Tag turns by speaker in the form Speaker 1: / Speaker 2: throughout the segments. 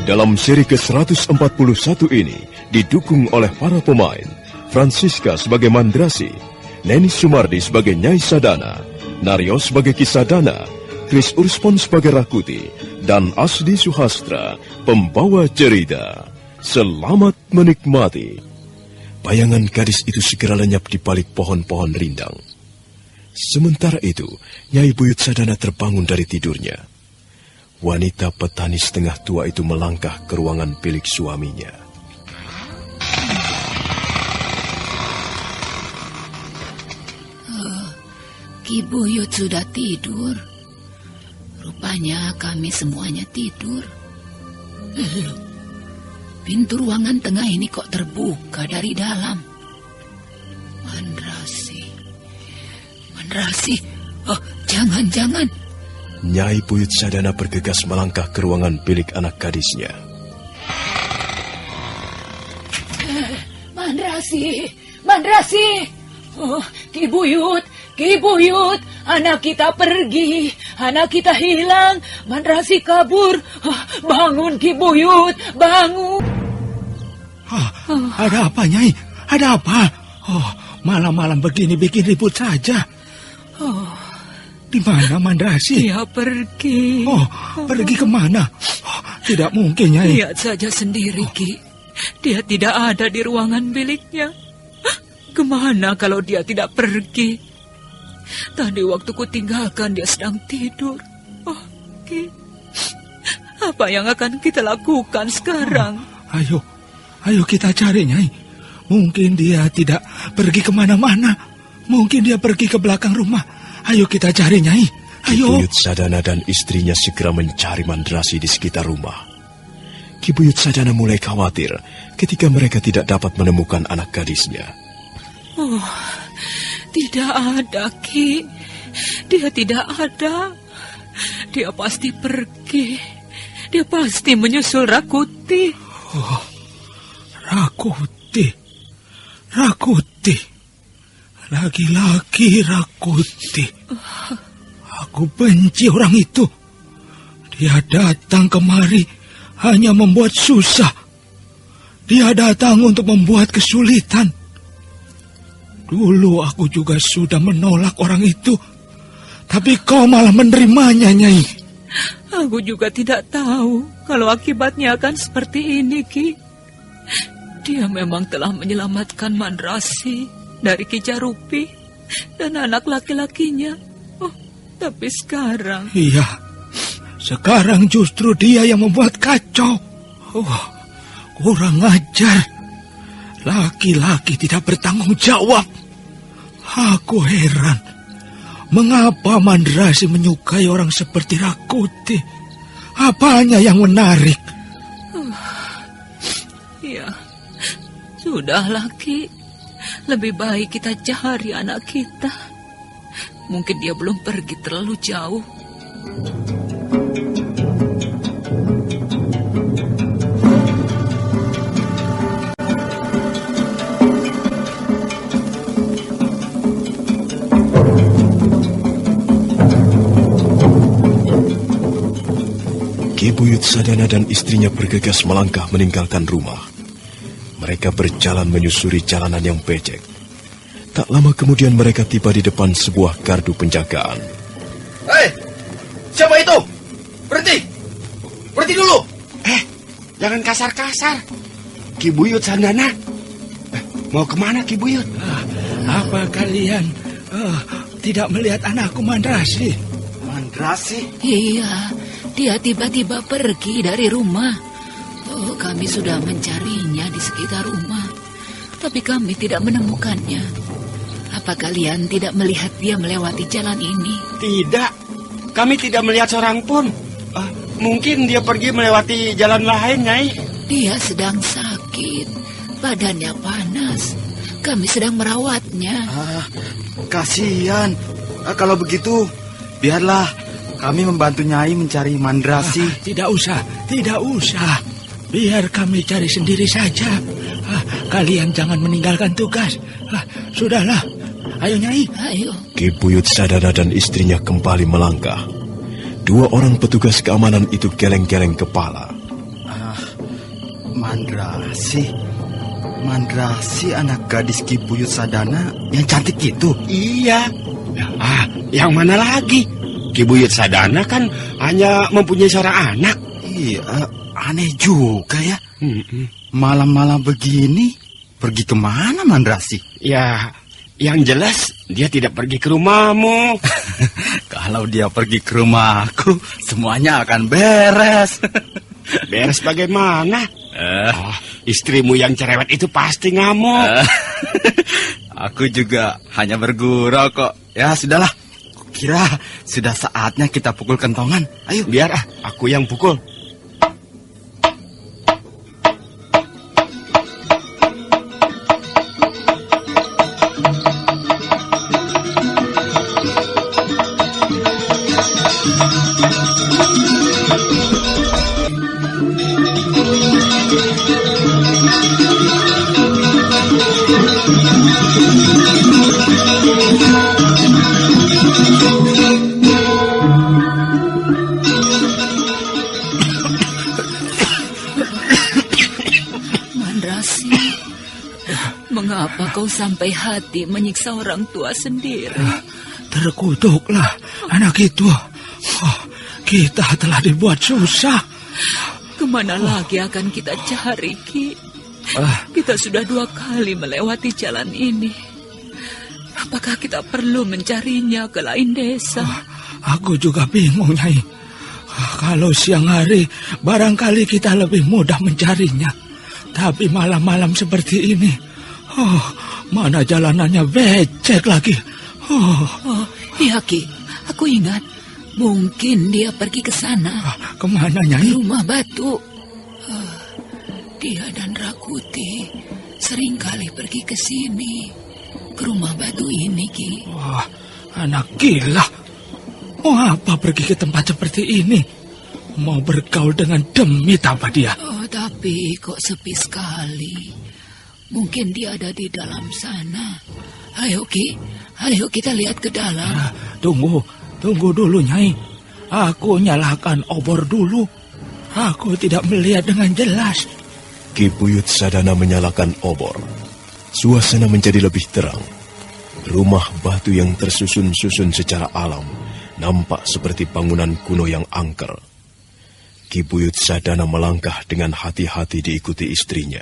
Speaker 1: Dalam seri ke-141 ini didukung oleh para pemain Francisca sebagai Mandrasi, Neni Sumardi sebagai Nyai Sadana, Naryo sebagai Kisadana, Chris Urspon sebagai Rakuti, dan Asdi Suhastra, pembawa cerita. Selamat menikmati. Bayangan gadis itu segera lenyap di balik pohon-pohon rindang. Sementara itu, Nyai Buyut Sadana terbangun dari tidurnya. Wanita petani setengah tua itu melangkah ke ruangan bilik suaminya.
Speaker 2: Ki Buyut sudah tidur. Rupanya kami semuanya tidur. Pintu ruangan tengah ini kok terbuka dari dalam. Mandrasi. Oh, jangan.
Speaker 1: Nyai Buyut Sadana bergegas melangkah ke ruangan bilik anak gadisnya.
Speaker 2: Mandrasi. Oh, Ki Buyut, anak kita pergi, anak kita hilang, Mandrasi kabur. Oh, bangun Ki Buyut, bangun.
Speaker 3: Ada apa, Nyai? Ada apa? Oh, malam-malam begini bikin ribut saja. Di mana Mandrasi?
Speaker 2: Dia pergi.
Speaker 3: Pergi kemana? Tidak mungkin, Nyai.
Speaker 2: Lihat saja sendiri, Ki. Dia tidak ada di ruangan biliknya. Kemana kalau dia tidak pergi? Tadi waktu kutinggalkan dia sedang tidur. Ki, apa yang akan kita lakukan sekarang?
Speaker 3: Ayo kita cari, Nyai. Mungkin dia tidak pergi kemana-mana. Mungkin dia pergi ke belakang rumah. Ayo kita cari, Nyai. Ayo.
Speaker 1: Ki Buyut Sadana dan istrinya segera mencari Mandrasi di sekitar rumah. Ki Buyut Sadana mulai khawatir ketika mereka tidak dapat menemukan anak gadisnya.
Speaker 2: Tidak ada, Ki. Dia tidak ada. Dia pasti pergi. Dia pasti menyusul Rakuti.
Speaker 3: Rakuti. Lagi-lagi Rakuti. Aku benci orang itu. Dia datang kemari hanya membuat susah. Dia datang untuk membuat kesulitan. Dulu aku juga sudah menolak orang itu. Tapi kau malah menerimanya, Nyai.
Speaker 2: Aku juga tidak tahu kalau akibatnya akan seperti ini, Ki. Dia memang telah menyelamatkan Mandrasi dari Ki Jarupi dan anak laki-lakinya. Tapi sekarang...
Speaker 3: Iya, sekarang justru dia yang membuat kacau. Kurang ajar. Laki-laki tidak bertanggung jawab. Aku heran. Mengapa Mandrasi menyukai orang seperti Rakuti? Apanya yang menarik?
Speaker 2: Ya, sudahlah, Ki. Lebih baik kita cari anak kita. Mungkin dia belum pergi terlalu jauh.
Speaker 1: Ki Buyut Sadana dan istrinya bergegas melangkah meninggalkan rumah. Mereka berjalan menyusuri jalanan yang becek. Tak lama kemudian mereka tiba di depan sebuah gardu penjagaan.
Speaker 4: Hei, siapa itu? Berhenti! Berhenti dulu! Jangan kasar-kasar. Ki Buyut Sadana. Mau kemana Ki Buyut?
Speaker 3: Apa kalian tidak melihat anakku Mandrasi?
Speaker 4: Mandrasi?
Speaker 2: Iya, dia tiba-tiba pergi dari rumah. Kami sudah mencarinya di sekitar rumah, tapi kami tidak menemukannya. Apa kalian tidak melihat dia melewati jalan ini?
Speaker 4: Tidak, kami tidak melihat seorang pun. Mungkin dia pergi melewati jalan lain, Nyai.
Speaker 2: Dia sedang sakit, badannya panas. Kami sedang merawatnya.
Speaker 4: Kasihan. Kalau begitu, biarlah kami membantu Nyai mencari Mandrasi.
Speaker 3: Tidak usah. Biar kami cari sendiri saja. Kalian jangan meninggalkan tugas. Sudahlah. Ayo, Nyai.
Speaker 2: Ayo.
Speaker 1: Ki Buyut Sadana dan istrinya kembali melangkah. Dua orang petugas keamanan itu geleng-geleng kepala.
Speaker 5: Mandrasi anak gadis Ki Buyut Sadana yang cantik itu?
Speaker 4: Iya. Yang mana lagi? Ki Buyut Sadana kan hanya mempunyai seorang anak.
Speaker 5: Iya, aneh juga ya. Malam-malam begini pergi kemana Mandrasi?
Speaker 4: Ya, yang jelas dia tidak pergi ke rumahmu.
Speaker 5: Kalau dia pergi ke rumahku, semuanya akan beres.
Speaker 4: Beres bagaimana? Istrimu yang cerewet itu pasti ngamuk.
Speaker 5: Aku juga hanya bergurau kok. Ya sudahlah, kira sudah saatnya kita pukul kentongan. Ayo.
Speaker 4: Biar aku yang pukul.
Speaker 2: Mengapa kau sampai hati menyiksa orang tua sendiri?
Speaker 3: Terkutuklah anak itu. Kita telah dibuat susah.
Speaker 2: Kemana lagi akan kita cari, Ki? Kita sudah 2 kali melewati jalan ini. Apakah kita perlu mencarinya ke lain desa?
Speaker 3: Aku juga bingung, Nyai. Kalau siang hari, barangkali kita lebih mudah mencarinya. Tapi malam-malam seperti ini, mana jalanannya becek lagi.
Speaker 2: Iya, Ki. Aku ingat. Mungkin dia pergi ke sana.
Speaker 3: Kemana, Nyai?
Speaker 2: Ke Rumah Batu. Dia dan Rakuti seringkali pergi ke sini. Ke Rumah Batu ini, Ki.
Speaker 3: Wah, anak gila. Mau apa pergi ke tempat seperti ini? Mau bergaul dengan demit apa dia?
Speaker 2: Tapi kok sepi sekali. Mungkin dia ada di dalam sana. Ayo, Ki. Ayo kita lihat ke dalam.
Speaker 3: Tunggu dulu, Nyai. Aku nyalakan obor dulu. Aku tidak melihat dengan jelas.
Speaker 1: Ki Buyut Sadana menyalakan obor. Suasana menjadi lebih terang. Rumah batu yang tersusun-susun secara alam nampak seperti bangunan kuno yang angker. Ki Buyut Sadana melangkah dengan hati-hati diikuti istrinya.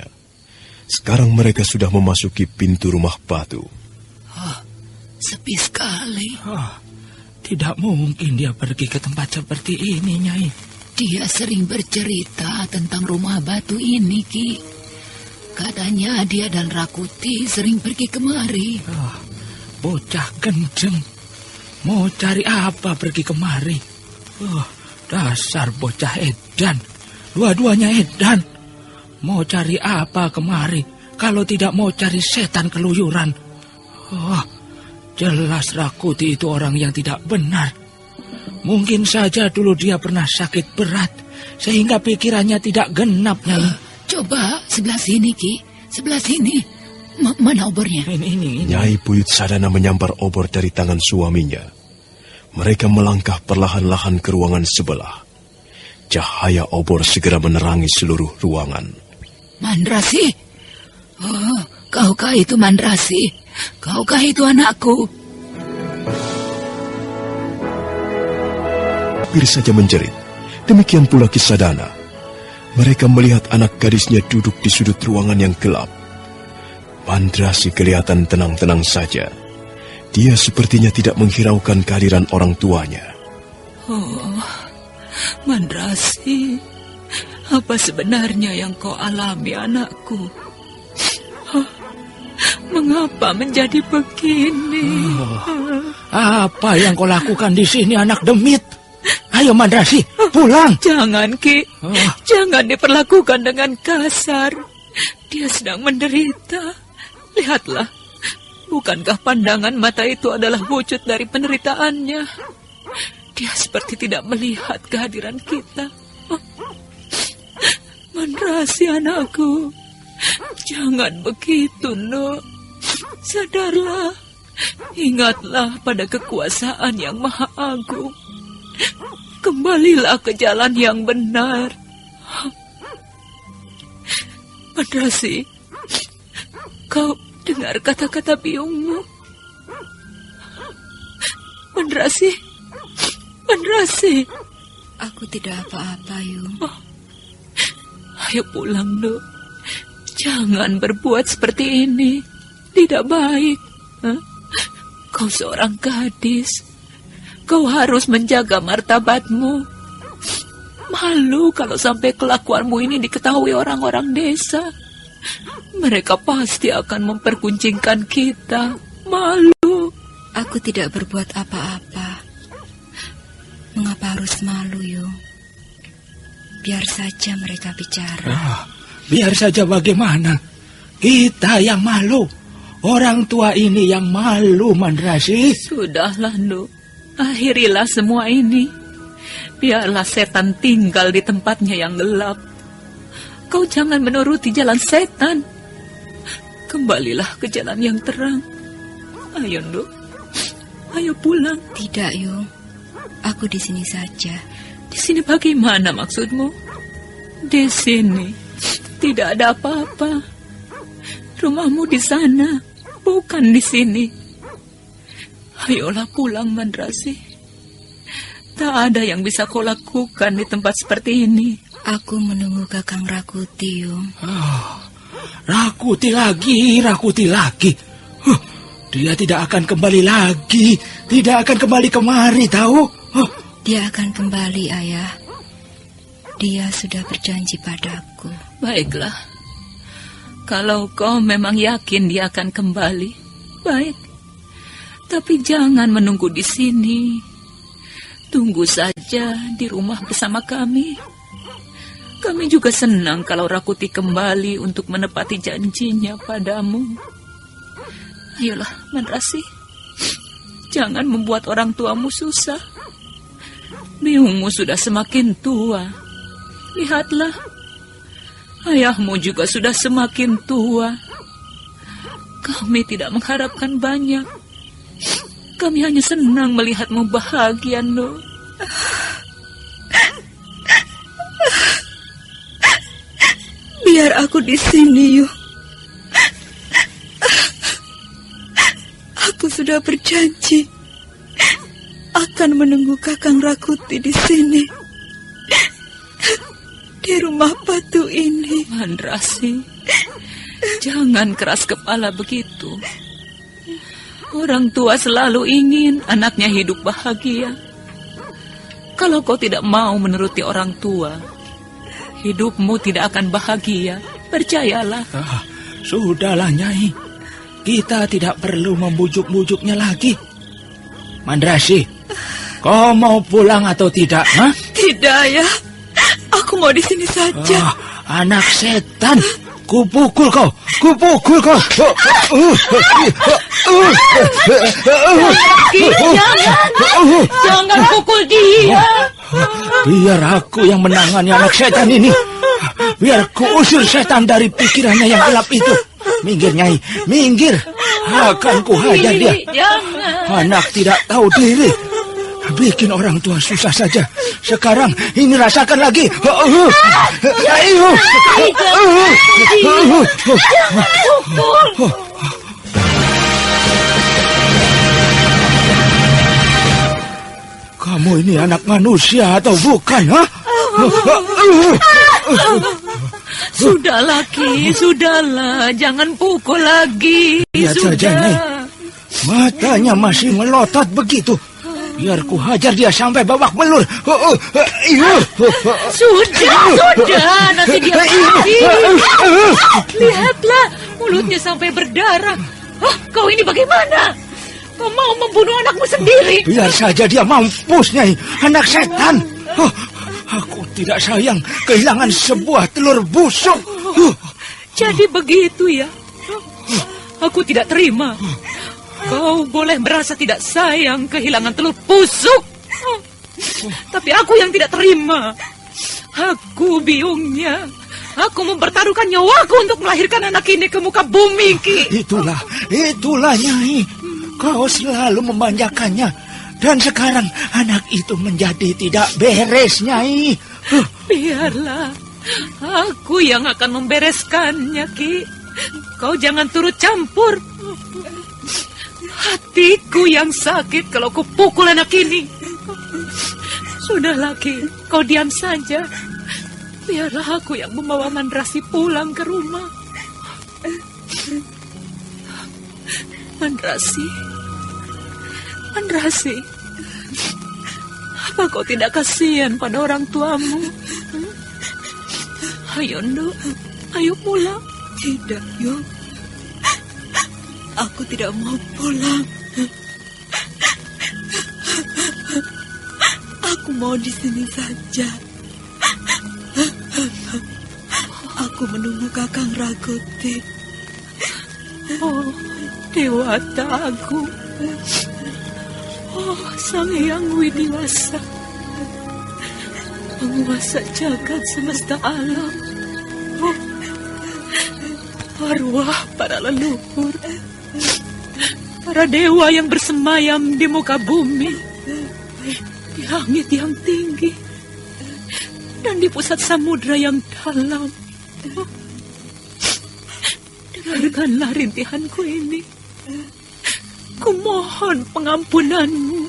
Speaker 1: Sekarang mereka sudah memasuki pintu rumah batu.
Speaker 2: Sepi sekali.
Speaker 3: Tidak mungkin dia pergi ke tempat seperti ini, Nyai.
Speaker 2: Dia sering bercerita tentang rumah batu ini, Ki. Katanya dia dan Rakuti sering pergi kemari.
Speaker 3: Bocah kenceng. Mau cari apa pergi kemari? Dasar bocah edan. Dua-duanya edan. Mau cari apa kemari kalau tidak mau cari setan keluyuran? Jelas Rakuti itu orang yang tidak benar. Mungkin saja dulu dia pernah sakit berat sehingga pikirannya tidak genap, Nyai.
Speaker 2: Coba sebelah sini, Ki. Sebelah sini. Mana obornya?
Speaker 3: Ini.
Speaker 1: Nyai Buyut Sadana menyampar obor dari tangan suaminya. Mereka melangkah perlahan-lahan ke ruangan sebelah. Cahaya obor segera menerangi seluruh ruangan.
Speaker 2: Mandrasi? Kaukah itu Mandrasi? Kaukah itu anakku?
Speaker 1: Hampir saja menjerit. Demikian pula Ki Sadana. Mereka melihat anak gadisnya duduk di sudut ruangan yang gelap. Mandrasi kelihatan tenang-tenang saja. Dia sepertinya tidak menghiraukan kehadiran orang tuanya.
Speaker 2: Mandrasi, apa sebenarnya yang kau alami, anakku? Mengapa menjadi begini?
Speaker 3: Apa yang kau lakukan di sini, anak demit? Ayo, Mandrasi, pulang.
Speaker 2: Jangan, Ki. Jangan diperlakukan dengan kasar. Dia sedang menderita. Lihatlah, bukankah pandangan mata itu adalah wujud dari penderitaannya? Dia seperti tidak melihat kehadiran kita. Mandrasi, anakku. Jangan begitu, Nuk. Sadarlah. Ingatlah pada kekuasaan yang maha agung. Kembalilah ke jalan yang benar. Mandrasi, kau dengar kata-kata biungmu? Mandrasi, Mandrasi.
Speaker 6: Aku tidak apa-apa, Yung.
Speaker 2: Oh, ayo pulang, Dok. Jangan berbuat seperti ini. Tidak baik. Hah? Kau seorang gadis. Kau harus menjaga martabatmu. Malu kalau sampai kelakuanmu ini diketahui orang-orang desa. Mereka pasti akan memperguncingkan kita. Malu.
Speaker 6: Aku tidak berbuat apa-apa. Mengapa harus malu, Yung? Biar saja mereka bicara.
Speaker 3: Biar saja bagaimana. Kita yang malu. Orang tua ini yang malu, Mandrasi.
Speaker 2: Sudahlah, Nduk. Akhirilah semua ini. Biarlah setan tinggal di tempatnya yang gelap. Kau jangan menuruti jalan setan. Kembalilah ke jalan yang terang. Ayo, Nduk. Ayo pulang.
Speaker 6: Tidak, Yung. Aku di sini saja.
Speaker 2: Di sini bagaimana maksudmu? Di sini tidak ada apa-apa. Rumahmu di sana, bukan di sini. Ayolah pulang, Mandrasi. Tak ada yang bisa kau lakukan di tempat seperti ini.
Speaker 6: Aku menunggu Kakang Rakuti, Yung.
Speaker 3: Rakuti lagi. Dia tidak akan kembali lagi. Tidak akan kembali kemari, tahu?
Speaker 6: Dia akan kembali, Ayah. Dia sudah berjanji padaku.
Speaker 2: Baiklah. Kalau kau memang yakin dia akan kembali, baik. Tapi jangan menunggu di sini. Tunggu saja di rumah bersama kami. Kami juga senang kalau Rakuti kembali untuk menepati janjinya padamu. Ayolah, Mandrasi. Jangan membuat orang tuamu susah. Biungmu sudah semakin tua. Lihatlah. Ayahmu juga sudah semakin tua. Kami tidak mengharapkan banyak. Kami hanya senang melihatmu bahagia, Nur.
Speaker 6: Biar aku di sini, Yung. Aku sudah berjanji akan menunggu Kakang Rakuti di sini. Di rumah batu ini.
Speaker 2: Mandrasi, jangan keras kepala begitu. Orang tua selalu ingin anaknya hidup bahagia. Kalau kau tidak mau menuruti orang tua, hidupmu tidak akan bahagia. Percayalah.
Speaker 3: Sudahlah, Nyai. Kita tidak perlu membujuk-bujuknya lagi. Mandrasi, kau mau pulang atau tidak? Hah?
Speaker 6: Tidak, ya. Aku mau di sini saja.
Speaker 3: Anak setan. Kupukul kau.
Speaker 2: Jangan pukul dia.
Speaker 3: Biar aku yang menangani anak setan ini. Biar ku usir setan dari pikirannya yang gelap itu. Minggir, Nyai, minggir. Akan ku hajar dia.
Speaker 2: Jangan.
Speaker 3: Anak tidak tahu diri. Bikin orang tua susah saja. Sekarang ini rasakan lagi. Kamu ini anak manusia atau bukan?
Speaker 2: Sudahlah, Ki, sudahlah. Jangan pukul lagi.
Speaker 3: Lihat saja, Nyai. Matanya masih melotot begitu. Biar ku hajar dia sampai babak belur.
Speaker 2: Sudah, nanti dia mati. Lihatlah, mulutnya sampai berdarah. Kau ini bagaimana? Kau mau membunuh anakmu sendiri?
Speaker 3: Biar saja dia mampus, Nyai. Anak setan. Aku tidak sayang kehilangan sebuah telur busuk.
Speaker 2: Jadi begitu ya? Aku tidak terima. Kau boleh merasa tidak sayang kehilangan telur busuk. Tapi aku yang tidak terima. Aku biungnya. Aku mempertaruhkan nyawaku untuk melahirkan anak ini ke muka bumi, Ki.
Speaker 3: Itulah, Nyai. Kau selalu memanjakannya. Dan sekarang anak itu menjadi tidak beres, Nyai.
Speaker 2: Biarlah. Aku yang akan membereskannya, Ki. Kau jangan turut campur. Hatiku yang sakit kalau kau pukul anak ini. Sudahlah, Ki, kau diam saja. Biarlah aku yang membawa Mandrasi pulang ke rumah. Mandrasi, apa kau tidak kasihan pada orang tuamu? Ayo, Nduk, ayo pulang.
Speaker 6: Tidak, Yuk. Aku tidak mau pulang. Aku mau di sini saja. Aku menunggu Kakang Rakuti.
Speaker 2: Oh, Dewata Agung. Oh, Sang Hyang Widiwasa, penguasa jagat semesta alam. Oh, arwah para leluhur, para dewa yang bersemayam di muka bumi, di langit yang tinggi, dan di pusat samudra yang dalam. Oh, dengarkanlah rintihanku ini. Kumohon pengampunanmu.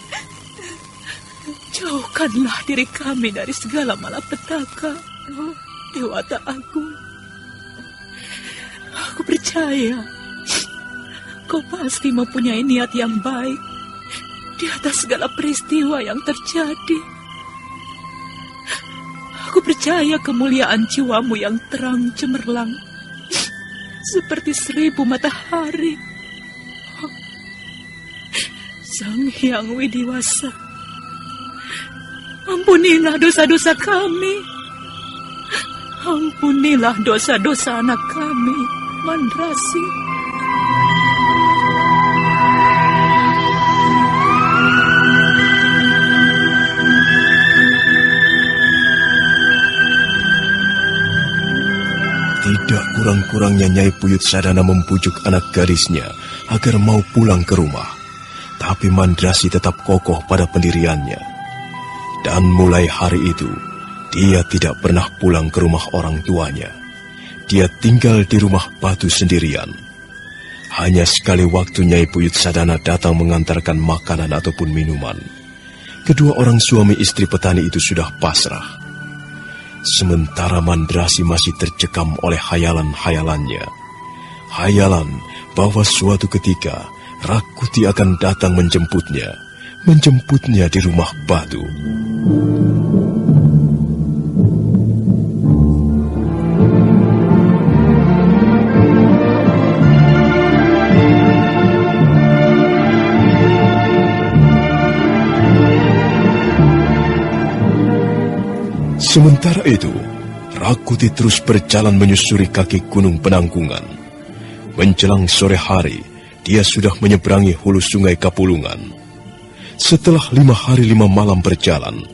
Speaker 2: Jauhkanlah diri kami dari segala malapetaka, oh, Dewata Agung. Aku percaya kau pasti mempunyai niat yang baik di atas segala peristiwa yang terjadi. Aku percaya kemuliaan jiwamu yang terang cemerlang seperti 1000 matahari. Oh, Sang Hyang Widiwasa, ampunilah dosa-dosa kami. Ampunilah dosa-dosa anak kami, Mandrasi.
Speaker 1: Tidak kurang-kurangnya Nyai Puyut Sadana membujuk anak gadisnya agar mau pulang ke rumah. Tapi Mandrasi tetap kokoh pada pendiriannya. Dan mulai hari itu, dia tidak pernah pulang ke rumah orang tuanya. Dia tinggal di rumah batu sendirian. Hanya sekali waktu Nyai Puyut Sadana datang mengantarkan makanan ataupun minuman. Kedua orang suami istri petani itu sudah pasrah. Sementara Mandrasi masih tercekam oleh hayalan-hayalannya. Hayalan bahwa suatu ketika Rakuti akan datang menjemputnya di rumah batu. Sementara itu, Rakuti terus berjalan menyusuri kaki gunung Penanggungan. Menjelang sore hari, dia sudah menyeberangi hulu sungai Kapulungan. Setelah 5 hari 5 malam berjalan,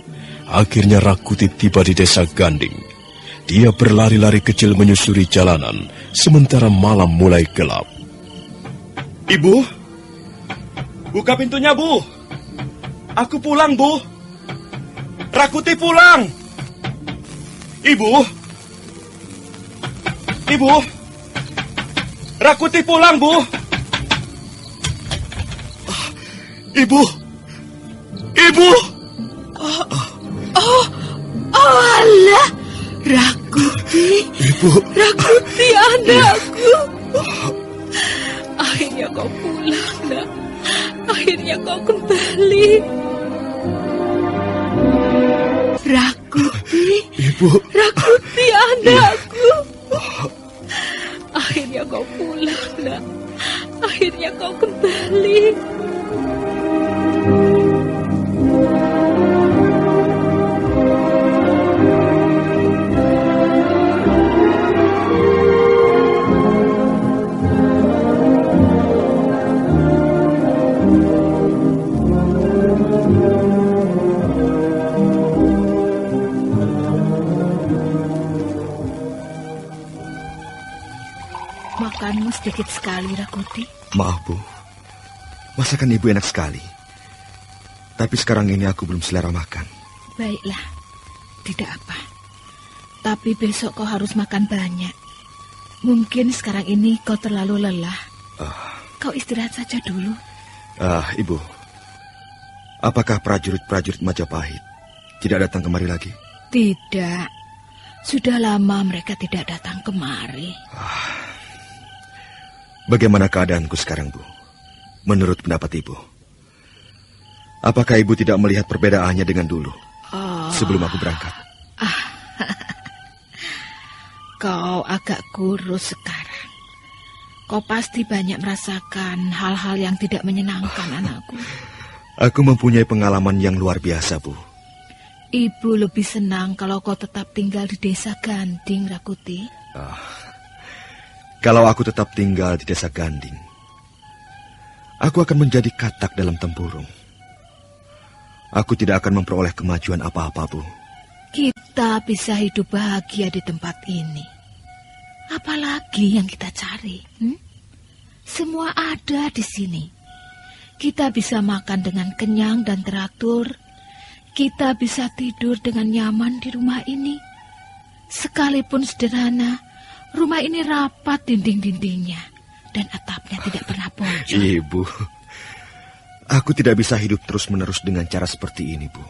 Speaker 1: akhirnya Rakuti tiba di desa Ganding. Dia berlari-lari kecil menyusuri jalanan, sementara malam mulai gelap.
Speaker 4: Ibu, buka pintunya, Bu. Aku pulang, Bu. Rakuti pulang. Ibu, Rakuti pulang, Bu. Ibu.
Speaker 6: Alah, Rakuti.
Speaker 1: Ibu.
Speaker 6: Rakuti, anakku. Akhirnya kau pulang, nak. Akhirnya kau kembali. Rakuti.
Speaker 1: Ibu.
Speaker 6: Rakuti, anakku. Akhirnya kau pulang, nak. Akhirnya kau kembali. Makanmu sedikit sekali, Rakuti.
Speaker 7: Maaf, Bu. Masakan Ibu enak sekali. Tapi sekarang ini aku belum selera makan.
Speaker 6: Baiklah, tidak apa.
Speaker 8: Tapi besok kau harus makan banyak. Mungkin sekarang ini kau terlalu lelah. Kau istirahat saja dulu.
Speaker 7: Ibu, apakah prajurit-prajurit Majapahit tidak datang kemari lagi?
Speaker 8: Tidak. Sudah lama mereka tidak datang kemari.
Speaker 7: Bagaimana keadaanku sekarang, Bu? Menurut pendapat Ibu, apakah Ibu tidak melihat perbedaannya dengan dulu, sebelum aku berangkat?
Speaker 8: Kau agak kurus sekarang. Kau pasti banyak merasakan hal-hal yang tidak menyenangkan, anakku.
Speaker 7: Aku mempunyai pengalaman yang luar biasa, Bu.
Speaker 8: Ibu lebih senang kalau kau tetap tinggal di desa Ganding, Rakuti.
Speaker 7: Kalau aku tetap tinggal di desa Ganding, aku akan menjadi katak dalam tempurung. Aku tidak akan memperoleh kemajuan apa-apa, Bu.
Speaker 8: Kita bisa hidup bahagia di tempat ini. Apalagi yang kita cari? Semua ada di sini. Kita bisa makan dengan kenyang dan teratur. Kita bisa tidur dengan nyaman di rumah ini. Sekalipun sederhana, rumah ini rapat dinding-dindingnya dan atapnya tidak pernah bocor.
Speaker 7: Ibu, aku tidak bisa hidup terus-menerus dengan cara seperti ini, Bu.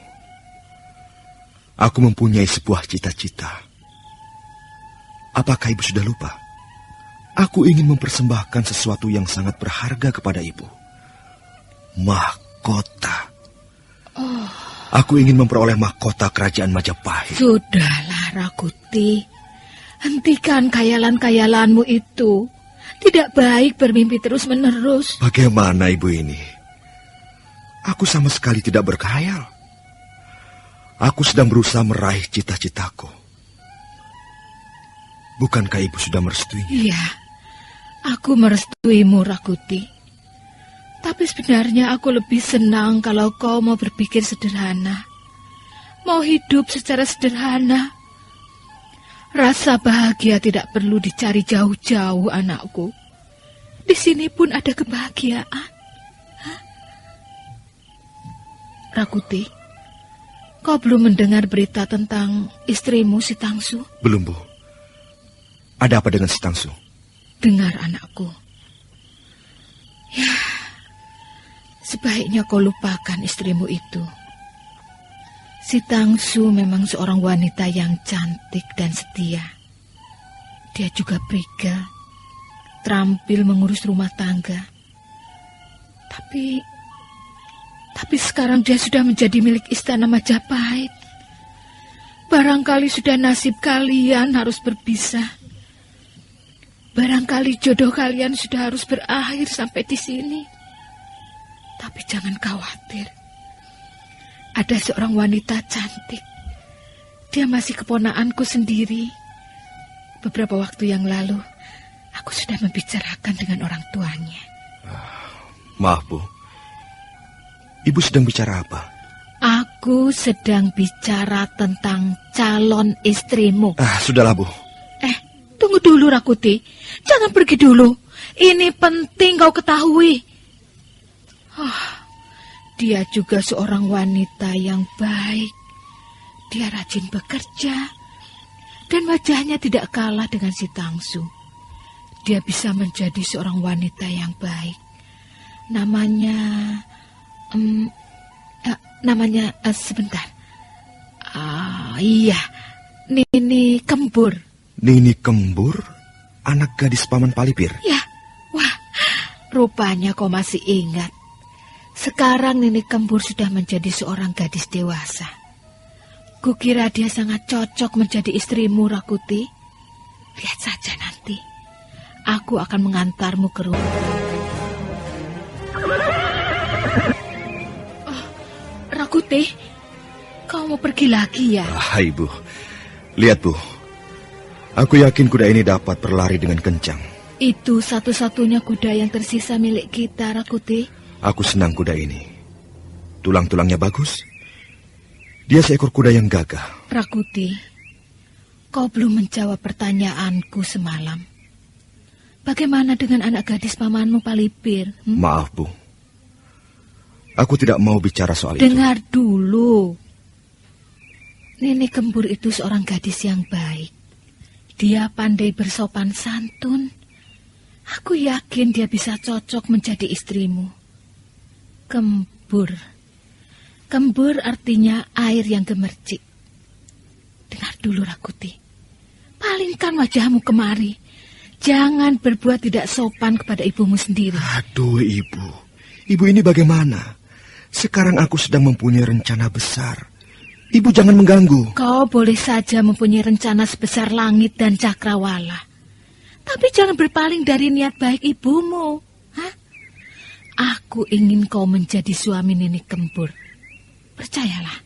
Speaker 7: Aku mempunyai sebuah cita-cita. Apakah Ibu sudah lupa? Aku ingin mempersembahkan sesuatu yang sangat berharga kepada Ibu. Mahkota. Aku ingin memperoleh mahkota kerajaan Majapahit.
Speaker 8: Sudahlah, Rakuti. Hentikan khayalan-khayalanmu itu. Tidak baik bermimpi terus-menerus.
Speaker 7: Bagaimana Ibu ini? Aku sama sekali tidak berkhayal. Aku sedang berusaha meraih cita-citaku. Bukankah Ibu sudah merestuinya?
Speaker 8: Iya, aku merestuimu, Rakuti. Tapi sebenarnya aku lebih senang kalau kau mau berpikir sederhana. Mau hidup secara sederhana. Rasa bahagia tidak perlu dicari jauh-jauh, anakku. Di sini pun ada kebahagiaan. Rakuti, kau belum mendengar berita tentang istrimu, si Tangsu?
Speaker 7: Belum, Bu. Ada apa dengan si Tangsu?
Speaker 8: Dengar, anakku. Ya, sebaiknya kau lupakan istrimu itu. Si Tangsu memang seorang wanita yang cantik dan setia. Dia juga prigel, terampil mengurus rumah tangga. Tapi sekarang dia sudah menjadi milik istana Majapahit. Barangkali sudah nasib kalian harus berpisah. Barangkali jodoh kalian sudah harus berakhir sampai di sini. Tapi jangan khawatir. Ada seorang wanita cantik. Dia masih keponaanku sendiri. Beberapa waktu yang lalu, aku sudah membicarakan dengan orang tuanya.
Speaker 7: Maaf, Bu. Ibu sedang bicara apa?
Speaker 8: Aku sedang bicara tentang calon istrimu.
Speaker 7: Sudahlah, Bu.
Speaker 8: Tunggu dulu, Rakuti. Jangan pergi dulu. Ini penting kau ketahui. Dia juga seorang wanita yang baik. Dia rajin bekerja. Dan wajahnya tidak kalah dengan si Tangsu. Dia bisa menjadi seorang wanita yang baik. Namanya sebentar. Iya, Nini Kembur.
Speaker 7: Nini Kembur, anak gadis Paman Palipir?
Speaker 8: Ya, wah, rupanya kau masih ingat. Sekarang Nini Kembur sudah menjadi seorang gadis dewasa. Kukira dia sangat cocok menjadi istrimu, Rakuti. Lihat saja nanti. Aku akan mengantarmu ke rumah. Rakuti, kau mau pergi lagi ya?
Speaker 7: Ibu, lihat, Bu. Aku yakin kuda ini dapat berlari dengan kencang.
Speaker 8: Itu satu-satunya kuda yang tersisa milik kita, Rakuti.
Speaker 7: Aku senang kuda ini. Tulang-tulangnya bagus. Dia seekor kuda yang gagah.
Speaker 8: Rakuti, kau belum menjawab pertanyaanku semalam. Bagaimana dengan anak gadis pamanmu Palipir?
Speaker 7: Maaf, Bu. Aku tidak mau bicara soal itu.
Speaker 8: Dengar dulu. Nenek Kembur itu seorang gadis yang baik. Dia pandai bersopan santun. Aku yakin dia bisa cocok menjadi istrimu. Kembur. Kembur artinya air yang gemercik. Dengar dulu, Rakuti. Palingkan wajahmu kemari. Jangan berbuat tidak sopan kepada ibumu sendiri.
Speaker 7: Aduh, Ibu. Ibu ini bagaimana? Sekarang aku sedang mempunyai rencana besar. Ibu jangan mengganggu.
Speaker 8: Kau boleh saja mempunyai rencana sebesar langit dan cakrawala. Tapi jangan berpaling dari niat baik ibumu. Hah? Aku ingin kau menjadi suami Nenek Kembur. Percayalah,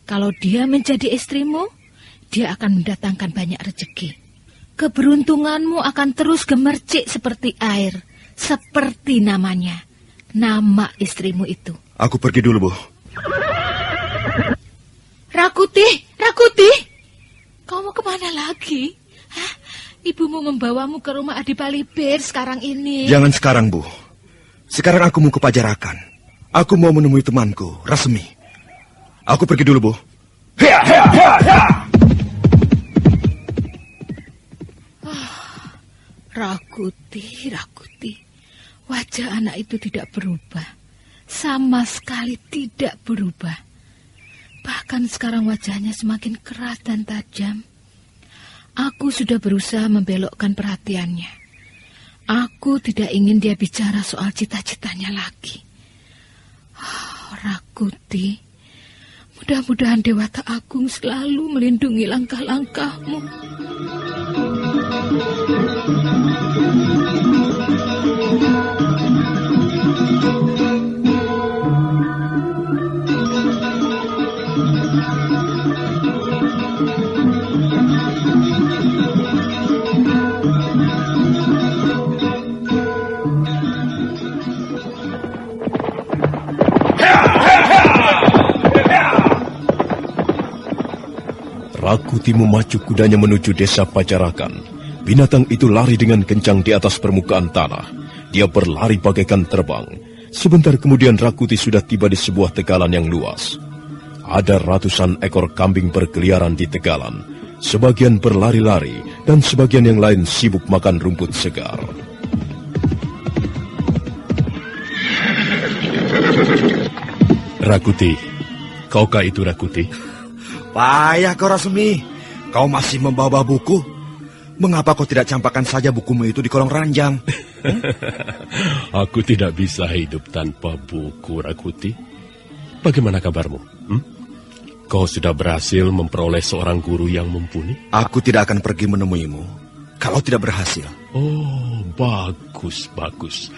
Speaker 8: kalau dia menjadi istrimu, dia akan mendatangkan banyak rezeki. Keberuntunganmu akan terus gemercik seperti air, seperti namanya, nama istrimu itu.
Speaker 7: Aku pergi dulu, Bu.
Speaker 8: Rakuti, Rakuti, kau mau kemana lagi? Hah? Ibumu membawamu ke rumah Adipalibir sekarang ini.
Speaker 7: Jangan sekarang, Bu. Sekarang aku mau ke Pajarakan. Aku mau menemui temanku, Rasmi. Aku pergi dulu, Bu.
Speaker 1: Hea, hea, hea, hea.
Speaker 8: Rakuti, Rakuti. Wajah anak itu tidak berubah. Sama sekali tidak berubah. Bahkan sekarang wajahnya semakin keras dan tajam. Aku sudah berusaha membelokkan perhatiannya. Aku tidak ingin dia bicara soal cita-citanya lagi. Rakuti, mudah-mudahan Dewata Agung selalu melindungi langkah-langkahmu.
Speaker 1: Rakuti memacu kudanya menuju desa Pajarakan. Binatang itu lari dengan kencang di atas permukaan tanah. Dia berlari bagaikan terbang. Sebentar kemudian Rakuti sudah tiba di sebuah tegalan yang luas. Ada ratusan ekor kambing berkeliaran di tegalan. Sebagian berlari-lari dan sebagian yang lain sibuk makan rumput segar.
Speaker 9: Rakuti, kaukah itu Rakuti?
Speaker 7: Payah kau, Rasmi. Kau masih membawa buku? Mengapa kau tidak campakkan saja bukumu itu di kolong ranjang?
Speaker 9: Aku tidak bisa hidup tanpa buku, Rakuti. Bagaimana kabarmu? Kau sudah berhasil memperoleh seorang guru yang mumpuni?
Speaker 7: Aku tidak akan pergi menemuimu kalau tidak berhasil.
Speaker 9: Oh, bagus, bagus.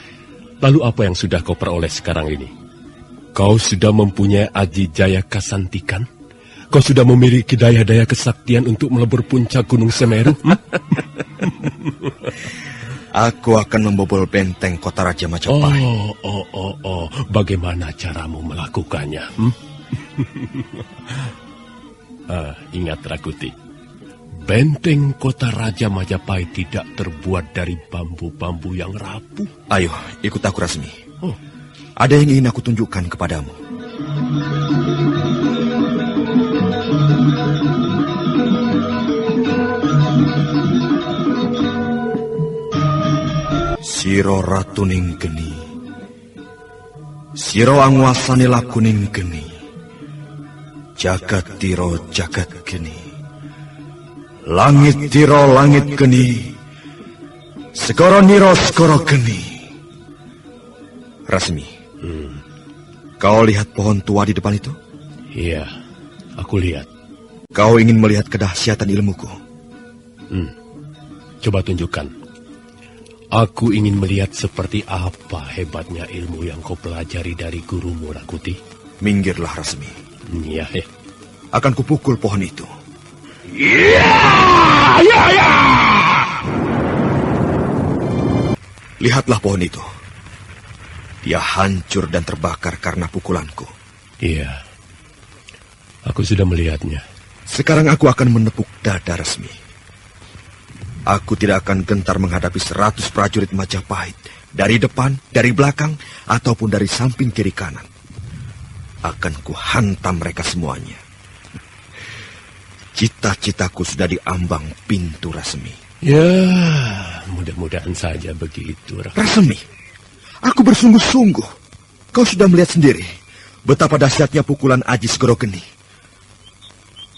Speaker 9: Lalu apa yang sudah kau peroleh sekarang ini? Kau sudah mempunyai Aji Jaya Kasantikan? Kau sudah memiliki daya-daya kesaktian untuk melebur puncak Gunung Semeru?
Speaker 7: Aku akan membobol benteng kota Raja Majapahit.
Speaker 9: Oh. Bagaimana caramu melakukannya? Ingat, Rakuti. Benteng kota Raja Majapahit tidak terbuat dari bambu-bambu yang rapuh.
Speaker 7: Ayo, ikut aku, Rasmi. Ada yang ingin aku tunjukkan kepadamu. Siro ratuning geni, siro angwasane lakuning geni, jagat tiro jagat geni, langit tiro langit geni, segoro niro segoro geni. Rasmi, kau lihat pohon tua di depan itu?
Speaker 9: Iya, aku lihat.
Speaker 7: Kau ingin melihat kedahsyatan ilmuku?
Speaker 9: Coba tunjukkan. Aku ingin melihat seperti apa hebatnya ilmu yang kau pelajari dari gurumu, Rakuti.
Speaker 7: Minggirlah, Rasmi.
Speaker 9: Iya.
Speaker 7: Akan kupukul pohon itu.
Speaker 9: Ya.
Speaker 7: Lihatlah pohon itu. Dia hancur dan terbakar karena pukulanku.
Speaker 9: Iya. Aku sudah melihatnya.
Speaker 7: Sekarang aku akan menepuk dada, Rasmi. Aku tidak akan gentar menghadapi 100 prajurit Majapahit. Dari depan, dari belakang, ataupun dari samping kiri kanan. Akan ku hantam mereka semuanya. Cita-citaku sudah diambang pintu, Rasmi.
Speaker 9: Ya, mudah-mudahan saja begitu,
Speaker 7: Rasmi, aku bersungguh-sungguh. Kau sudah melihat sendiri betapa dahsyatnya pukulan Aji Segorogeni.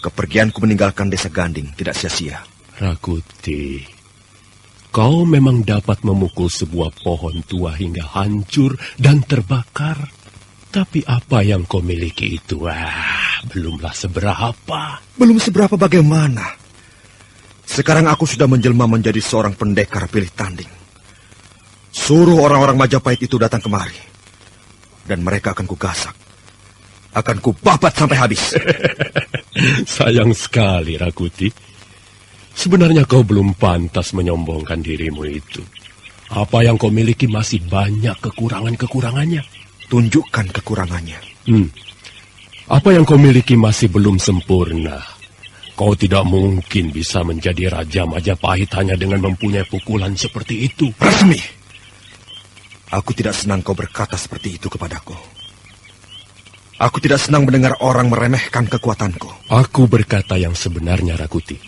Speaker 7: Kepergianku meninggalkan desa Ganding tidak sia-sia.
Speaker 9: Rakuti, kau memang dapat memukul sebuah pohon tua hingga hancur dan terbakar. Tapi apa yang kau miliki itu, belumlah seberapa.
Speaker 7: Belum seberapa bagaimana? Sekarang aku sudah menjelma menjadi seorang pendekar pilih tanding. Suruh orang-orang Majapahit itu datang kemari. Dan mereka akan kugasak. Akan kubabat sampai habis.
Speaker 9: Sayang sekali, Rakuti. Sebenarnya kau belum pantas menyombongkan dirimu itu. Apa yang kau miliki masih banyak kekurangan-kekurangannya.
Speaker 7: Tunjukkan kekurangannya.
Speaker 9: Apa yang kau miliki masih belum sempurna. Kau tidak mungkin bisa menjadi Raja Majapahit hanya dengan mempunyai pukulan seperti itu.
Speaker 7: Rasmi, aku tidak senang kau berkata seperti itu kepadaku. Aku tidak senang mendengar orang meremehkan kekuatanku.
Speaker 9: Aku berkata yang sebenarnya, Rakuti.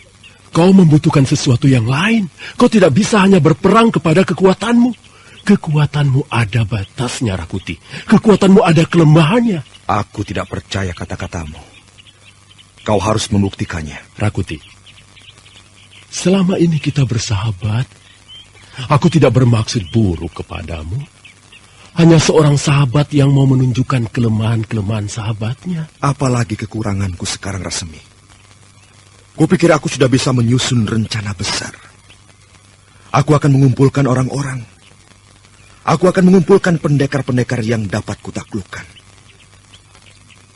Speaker 9: Kau membutuhkan sesuatu yang lain. Kau tidak bisa hanya berperang kepada kekuatanmu. Kekuatanmu ada batasnya, Rakuti. Kekuatanmu ada kelemahannya.
Speaker 7: Aku tidak percaya kata-katamu. Kau harus membuktikannya.
Speaker 9: Rakuti, selama ini kita bersahabat. Aku tidak bermaksud buruk kepadamu. Hanya seorang sahabat yang mau menunjukkan kelemahan-kelemahan sahabatnya.
Speaker 7: Apalagi kekuranganku sekarang, Rasmi. Kupikir aku sudah bisa menyusun rencana besar. Aku akan mengumpulkan orang-orang. Aku akan mengumpulkan pendekar-pendekar yang dapat kutaklukkan.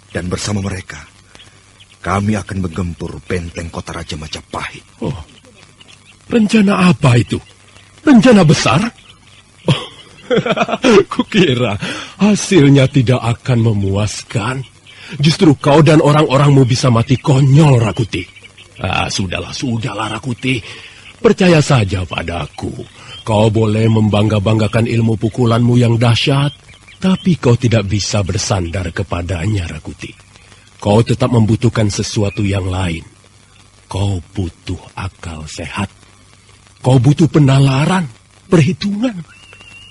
Speaker 7: Dan bersama mereka, kami akan menggempur benteng kota Raja Majapahit.
Speaker 9: Oh, rencana apa itu? Rencana besar? Oh, kukira hasilnya tidak akan memuaskan. Justru kau dan orang-orangmu bisa mati konyol, Rakuti. Sudahlah, Rakuti. Percaya saja padaku. Kau boleh membangga-banggakan ilmu pukulanmu yang dahsyat, tapi kau tidak bisa bersandar kepadanya, Rakuti. Kau tetap membutuhkan sesuatu yang lain. Kau butuh akal sehat. Kau butuh penalaran, perhitungan.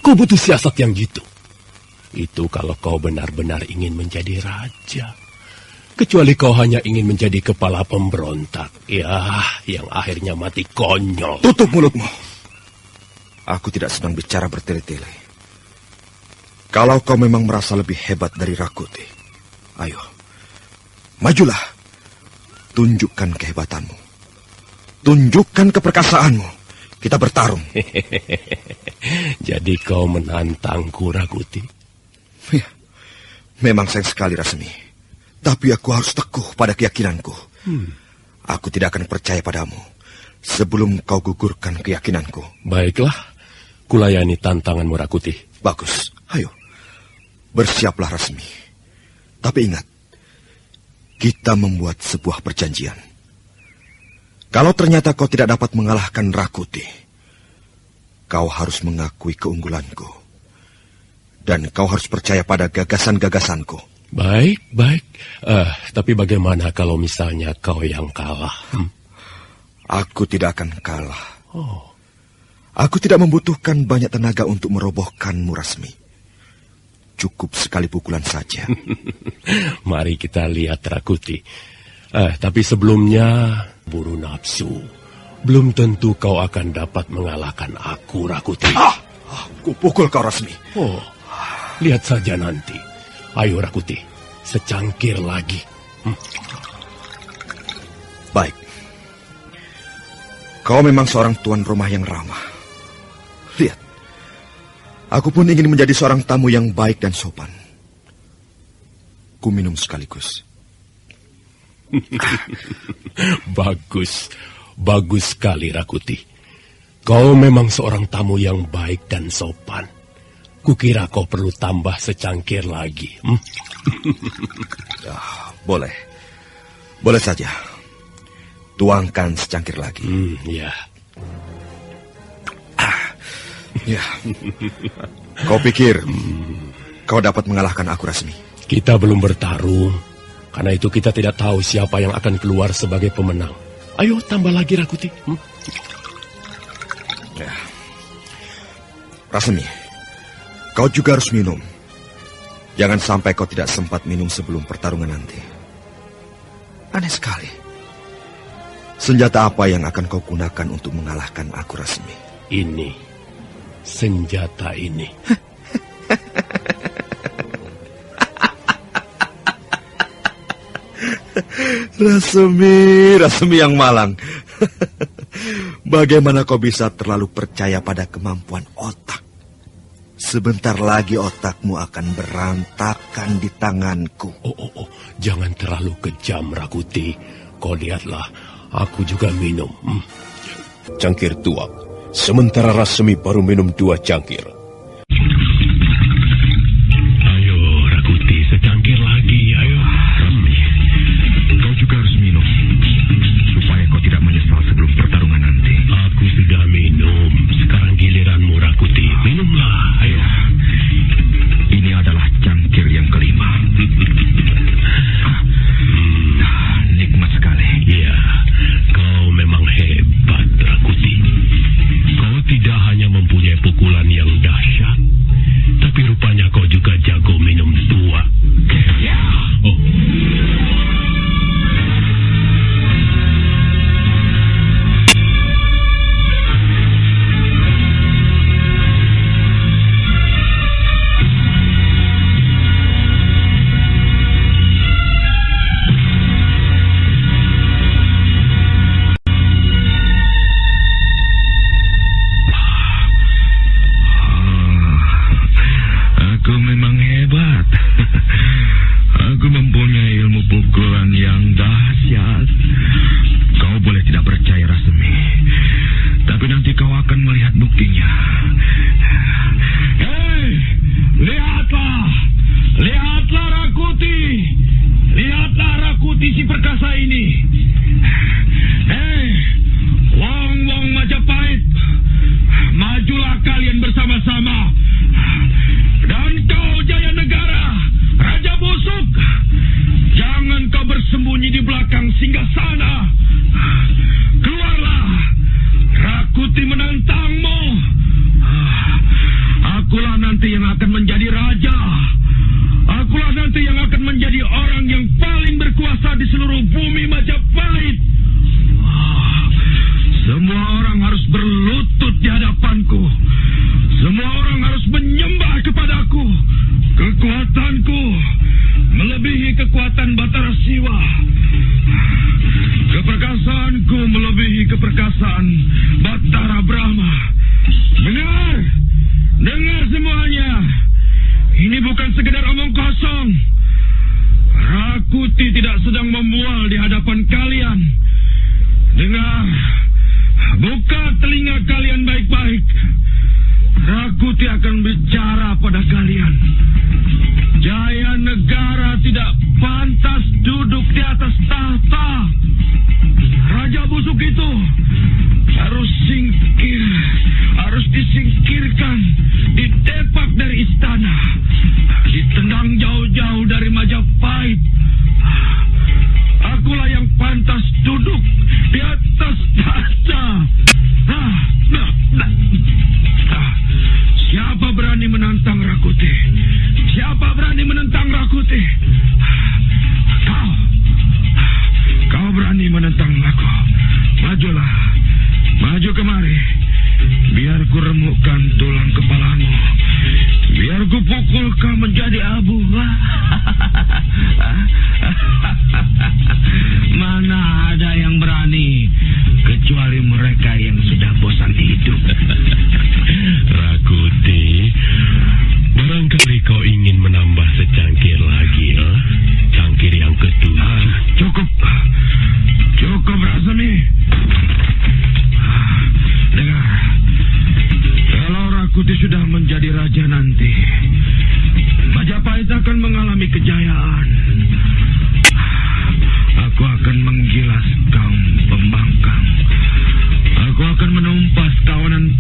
Speaker 9: Kau butuh siasat yang jitu. Itu kalau kau benar-benar ingin menjadi raja. Kecuali kau hanya ingin menjadi kepala pemberontak. Ya, yang akhirnya mati konyol.
Speaker 7: Tutup mulutmu. Aku tidak sedang bicara bertele-tele. Kalau kau memang merasa lebih hebat dari Rakuti, ayo, majulah. Tunjukkan kehebatanmu. Tunjukkan keperkasaanmu. Kita bertarung.
Speaker 9: Jadi kau menantangku, Rakuti?
Speaker 7: Ya, memang sayang sekali, Rasmi. Tapi aku harus teguh pada keyakinanku. Aku tidak akan percaya padamu sebelum kau gugurkan keyakinanku.
Speaker 9: Baiklah, kulayani tantanganmu, Rakuti.
Speaker 7: Bagus, ayo. Bersiaplah, Rasmi. Tapi ingat, kita membuat sebuah perjanjian. Kalau ternyata kau tidak dapat mengalahkan Rakuti, kau harus mengakui keunggulanku. Dan kau harus percaya pada gagasan-gagasanku.
Speaker 9: Baik. Tapi bagaimana kalau misalnya kau yang kalah?
Speaker 7: Aku tidak akan kalah.
Speaker 9: Oh.
Speaker 7: Aku tidak membutuhkan banyak tenaga untuk merobohkanmu, Rasmi. Cukup sekali pukulan saja.
Speaker 9: Mari kita lihat, Rakuti. Tapi sebelumnya, buru nafsu. Belum tentu kau akan dapat mengalahkan aku, Rakuti.
Speaker 7: Aku pukul kau, Rasmi.
Speaker 9: Oh, lihat saja nanti. Ayo, Rakuti, secangkir lagi.
Speaker 7: Baik. Kau memang seorang tuan rumah yang ramah. Lihat, aku pun ingin menjadi seorang tamu yang baik dan sopan. Ku minum sekaligus.
Speaker 9: Bagus sekali, Rakuti. Kau memang seorang tamu yang baik dan sopan. Kukira kau perlu tambah secangkir lagi.
Speaker 7: Ya, boleh. Boleh saja. Tuangkan secangkir lagi.
Speaker 9: Ya.
Speaker 7: Ya. Kau pikir kau dapat mengalahkan aku, Rasmi?
Speaker 9: Kita belum bertarung. Karena itu kita tidak tahu siapa yang akan keluar sebagai pemenang. Ayo tambah lagi Rakuti.
Speaker 7: Ya. Rasemi, kau juga harus minum. Jangan sampai kau tidak sempat minum sebelum pertarungan nanti. Aneh sekali. Senjata apa yang akan kau gunakan untuk mengalahkan aku, Rasemi?
Speaker 9: Ini. Senjata ini.
Speaker 7: Rasemi yang malang. Bagaimana kau bisa terlalu percaya pada kemampuan otak? Sebentar lagi otakmu akan berantakan di tanganku.
Speaker 9: Oh, jangan terlalu kejam, Rakuti. Kau lihatlah, aku juga minum.
Speaker 1: Cangkir tuak, sementara Rasemi baru minum 2 cangkir.
Speaker 9: Ayo, Rakuti, secangkir lagi, ayo.
Speaker 7: Rasemi, kau juga harus minum, supaya kau tidak menyesal sebelum pertarungan nanti.
Speaker 9: Aku sudah minum, sekarang giliranmu, Rakuti. Minumlah, ayo.
Speaker 7: Ini adalah cangkir yang kelima. Nikmat sekali.
Speaker 9: Ya, kau memang hebat, Rakuti. Kau tidak hanya mempunyai pukulan yang dahsyat, tapi rupanya kau juga jago minum tua. Oh.
Speaker 7: Aku akan menumpas kawanan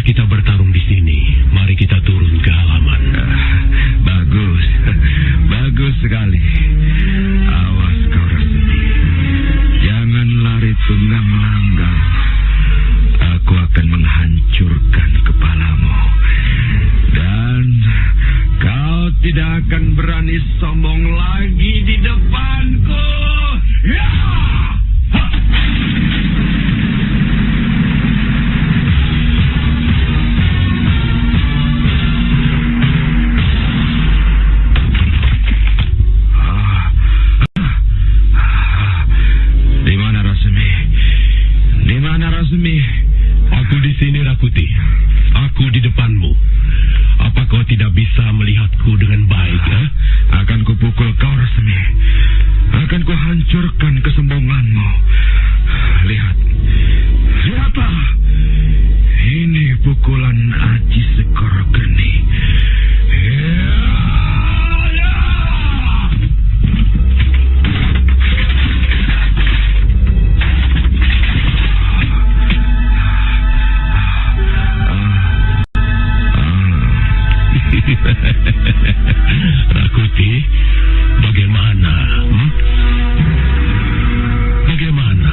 Speaker 9: kita bertarung di sini. Mari kita turun ke halaman.
Speaker 10: Bagus. Bagus sekali. Awas kau Rasemi. Jangan lari tunggang langgang. Aku akan menghancurkan kepalamu. Dan kau tidak akan berani sombong lagi di depanku. Ya!
Speaker 9: Aku di sini, Rakuti. Aku di depanmu. Apa kau tidak bisa melihatku dengan baik?
Speaker 10: Akan kupukul kau, Rasemi. Akan kuhancurkan kesombonganmu. Lihat. Lihatlah. Ini pukulan Aji Sekoro Geni.
Speaker 9: Rakuti, bagaimana? Bagaimana?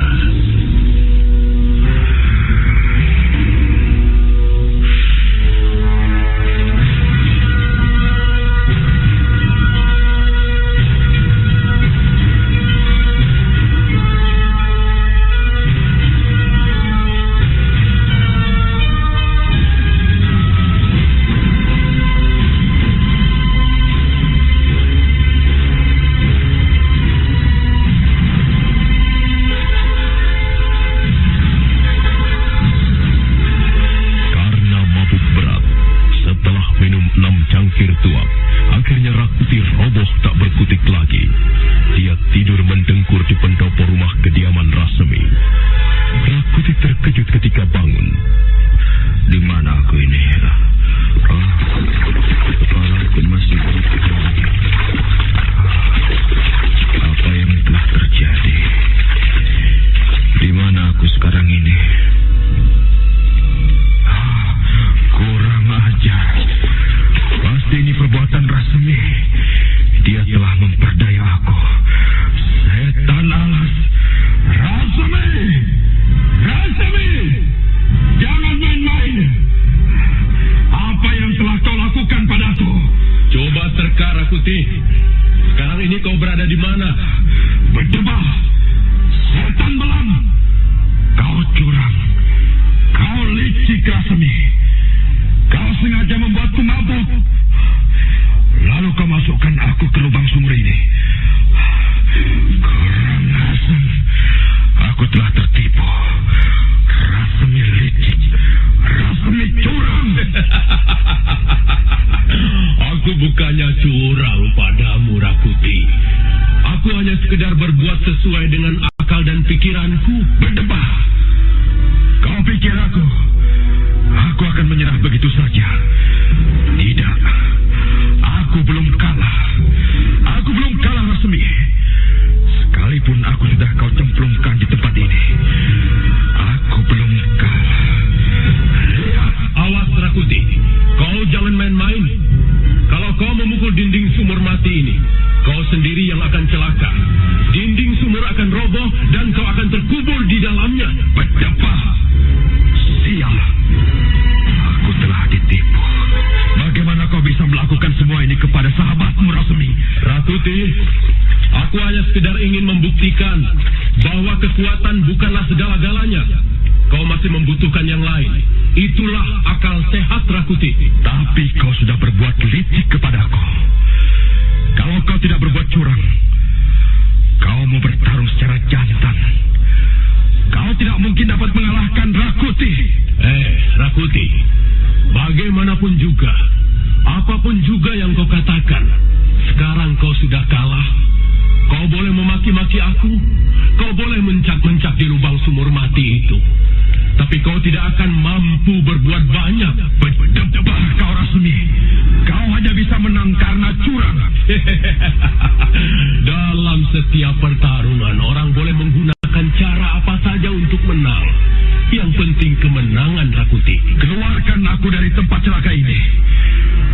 Speaker 9: Akhirnya Rakuti roboh tak berkutik lagi. Dia tidur mendengkur di pendopo rumah kediaman Rasemi. Rakuti terkejut ketika bangun.
Speaker 10: Di mana aku ini? Kepalaku masih berkutik lagi. Apa yang telah terjadi? Di mana aku sekarang ini? Kurang ajar. Pasti ini perbuatan Rasemi. Dia telah memperdaya aku. Setan alas. Rasemi! Rasemi! Jangan main-main. Apa yang telah kau lakukan padaku?
Speaker 9: Coba terka, Rakuti. Sekarang ini kau berada di mana?
Speaker 10: Berdebah. Setan belang. Kau curang. Kau licik, Rasemi. Kau sengaja membuatku mabuk. Lalu kau masukkan aku ke lubang sumur ini. Kurang asem. Aku telah tertipu. Rasemi licik. Rasemi curang.
Speaker 9: Aku bukannya curang padamu, Rakuti. Aku hanya sekedar berbuat sesuai dengan akal dan pikiranku.
Speaker 10: Berdebah. Kau pikir aku akan menyerah begitu saja? Tidak. Aku belum kalah. Aku belum kalah, Rasemi. Sekalipun aku sudah kau cemplungkan di tempat ini, aku belum kalah. Lihat.
Speaker 9: Awas, Rakuti. Kau jangan main-main. Kalau kau memukul dinding sumur mati ini, kau sendiri yang akan celaka. Dinding sumur akan roboh dan kau akan terkubur di dalamnya.
Speaker 10: Berdebah. Sial. Aku telah ditipu. Bagaimana kau bisa melakukan semua ini kepada sahabatmu, Rasemi?
Speaker 9: Rakuti, aku hanya sekedar ingin membuktikan bahwa kekuatan bukanlah segala-galanya. Kau masih membutuhkan yang lain. Itulah akal sehat, Rakuti.
Speaker 10: Tapi kau sudah berbuat licik kepadaku. Kalau kau tidak berbuat curang, kau mau bertarung secara jantan. Kau tidak mungkin dapat mengalahkan Rakuti.
Speaker 9: Rakuti, bagaimanapun juga, apapun juga yang kau katakan, sekarang kau sudah kalah. Kau boleh memaki-maki aku, kau boleh mencak-mencak di lubang sumur mati itu, tapi kau tidak akan mampu berbuat banyak.
Speaker 10: Berdebah kau, Rasemi. Kau hanya bisa menang karena curang.
Speaker 9: Dalam setiap pertarungan, orang boleh menggunakan cara apa saja untuk menang. Yang penting penting kemenangan, Rakuti.
Speaker 10: Keluarkan aku dari tempat celaka ini.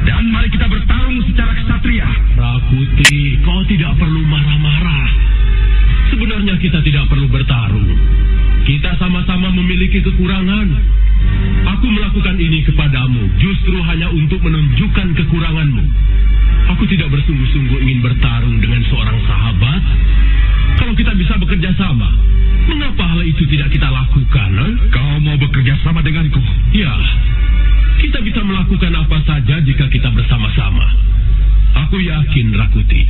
Speaker 10: Dan mari kita bertarung secara kesatria.
Speaker 9: Rakuti, kau tidak perlu marah-marah. Sebenarnya kita tidak perlu bertarung. Kita sama-sama memiliki kekurangan. Aku melakukan ini kepadamu justru hanya untuk menunjukkan kekuranganmu. Aku tidak bersungguh-sungguh ingin bertarung dengan seorang sahabat. Kalau kita bisa bekerja sama, mengapa hal itu tidak kita lakukan?
Speaker 10: Kau mau bekerja sama denganku?
Speaker 9: Ya, kita bisa melakukan apa saja jika kita bersama-sama. Aku yakin, Rakuti,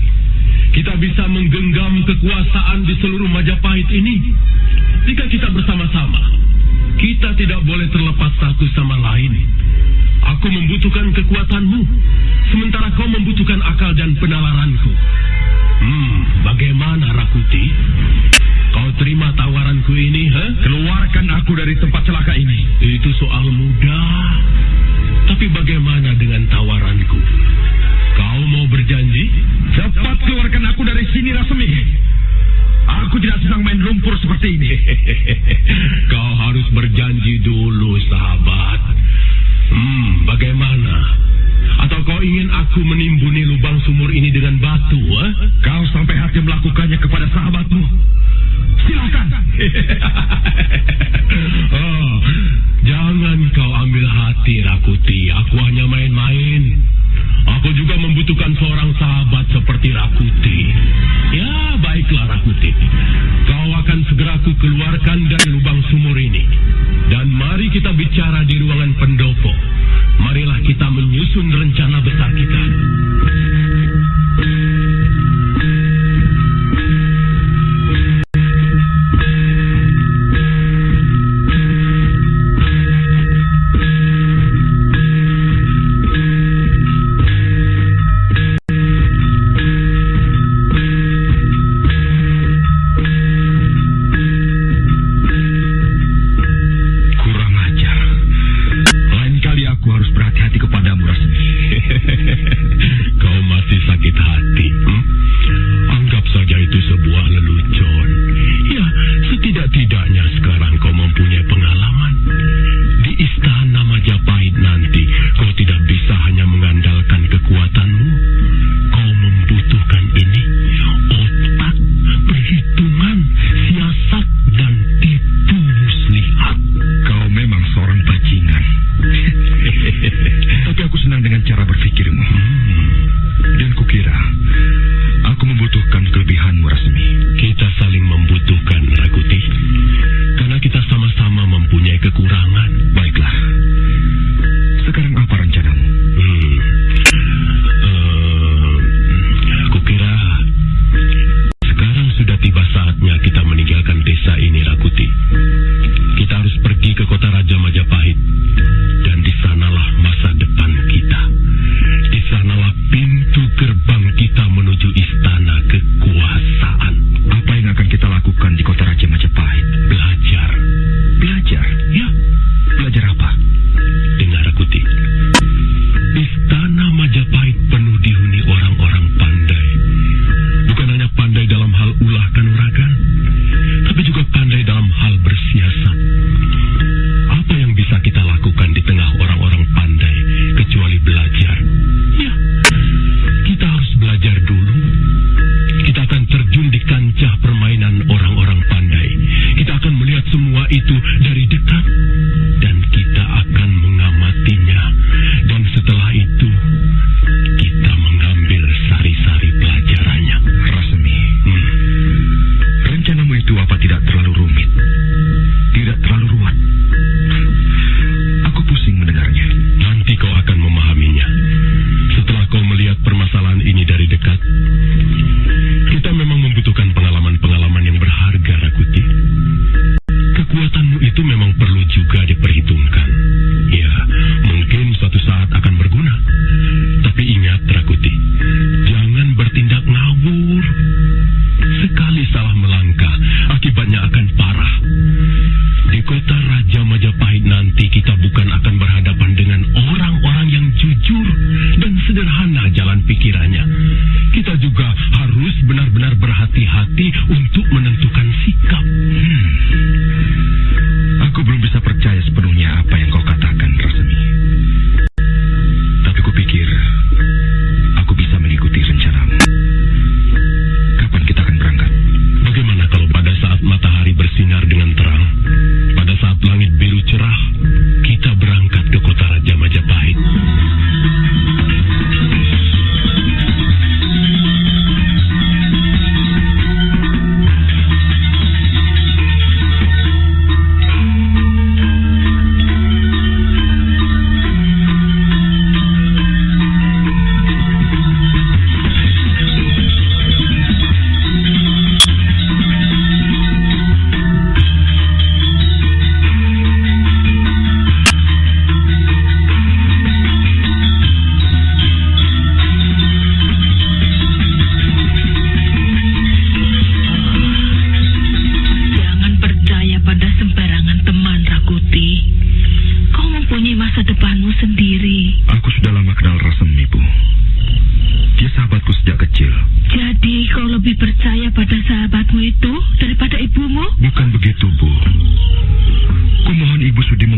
Speaker 9: kita bisa menggenggam kekuasaan di seluruh Majapahit ini. Jika kita bersama-sama, kita tidak boleh terlepas satu sama lain. Aku membutuhkan kekuatanmu, sementara kau membutuhkan akal dan penalaranku. Bagaimana, Rakuti? Kau terima tawaranku ini,
Speaker 10: Keluarkan aku dari tempat celaka ini.
Speaker 9: Itu soal mudah. Tapi bagaimana dengan tawaranku? Kau mau berjanji?
Speaker 10: Cepat keluarkan aku dari sini, Rasemi. Aku tidak senang main lumpur seperti ini.
Speaker 9: Kau harus berjanji dulu, sahabat. Bagaimana? Atau kau ingin aku menimbuni lubang sumur ini dengan batu,
Speaker 10: Kau sampai hati melakukannya kepada sahabatmu. Silakan.
Speaker 9: Jangan kau ambil hati, Rakuti. Aku hanya main-main. Aku juga membutuhkan seorang sahabat seperti Rakuti. Ya, baiklah, Rakuti. Kau akan segera aku keluarkan dari lubang sumur ini. Dan mari kita bicara di ruangan pendopo. Marilah kita menyusun rencana besar kita.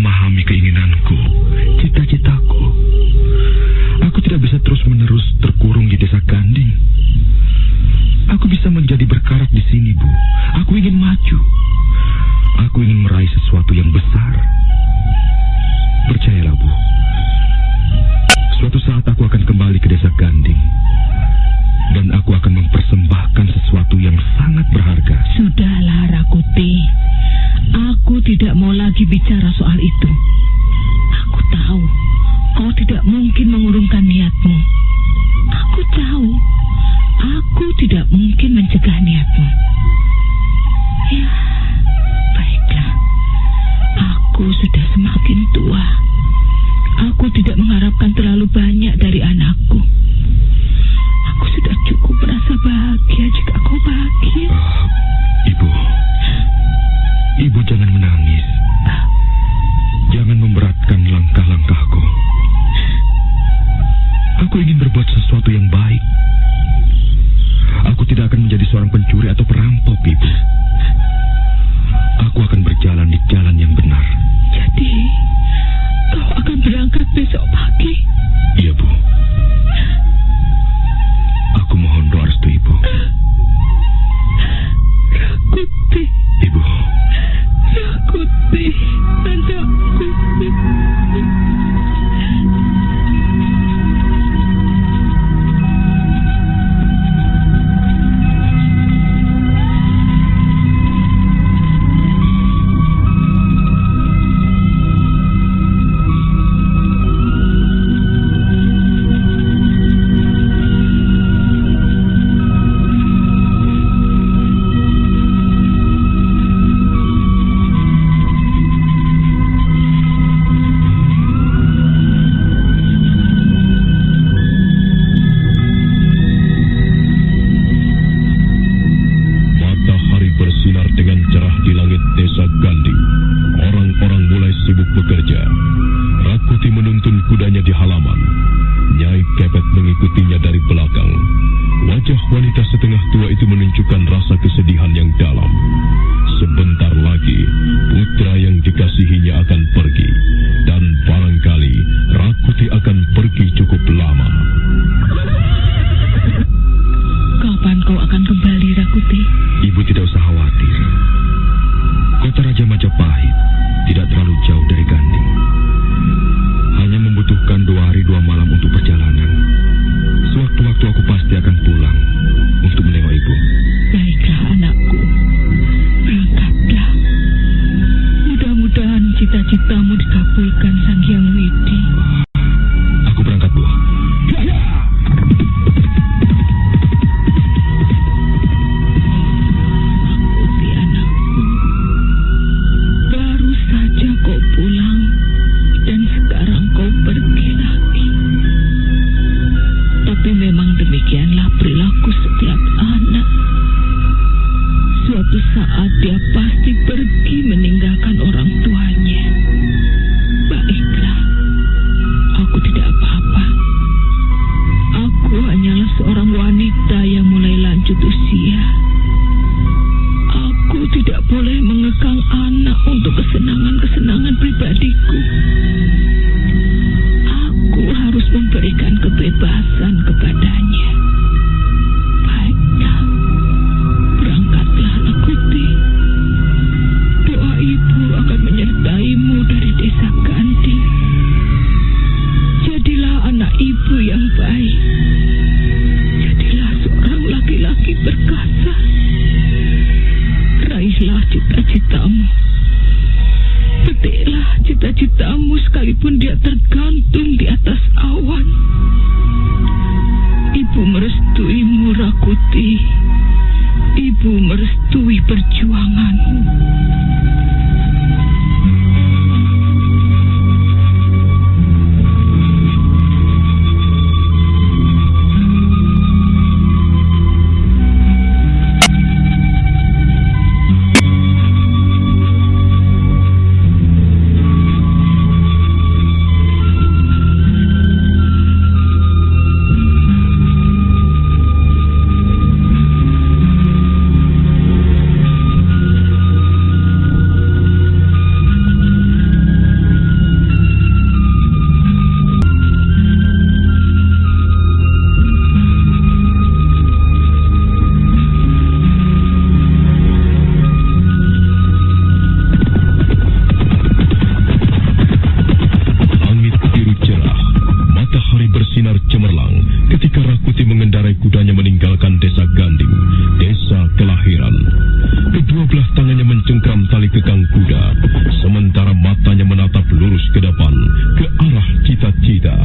Speaker 10: memahami keinginanku, cita-citaku. Aku tidak bisa terus-menerus terkurung di desa Ganding. Aku bisa menjadi berkarat di sini, Bu. Aku ingin maju. Aku ingin meraih sesuatu yang besar. Percayalah, Bu. Suatu saat aku akan kembali ke desa Ganding. Dan aku akan mempersembahkan sesuatu yang sangat berharga.
Speaker 11: Sudahlah, Rakuti. Aku tidak mau lagi bicara soal itu. Aku tahu kau tidak mungkin mengurungkan niatmu. Aku tahu aku tidak mungkin mencegah niatmu. Ya, baiklah. Aku sudah semakin tua. Aku tidak mengharapkan terlalu banyak dari anakku. Aku sudah cukup merasa bahagia jika kau bahagia.
Speaker 10: Ibu jangan menangis. Jangan memberatkan langkah-langkahku. Aku ingin berbuat sesuatu yang baik. Aku tidak akan menjadi seorang pencuri atau perampok, Ibu. Aku akan berjalan di jalan yang benar.
Speaker 11: Jadi, kau akan berangkat besok pagi?
Speaker 10: Iya, Bu. Aku mohon doa restu Ibu.
Speaker 11: Rakuti.
Speaker 10: Ibu.
Speaker 11: Rakuti, anakku.
Speaker 10: ke depan, ke arah cita-cita.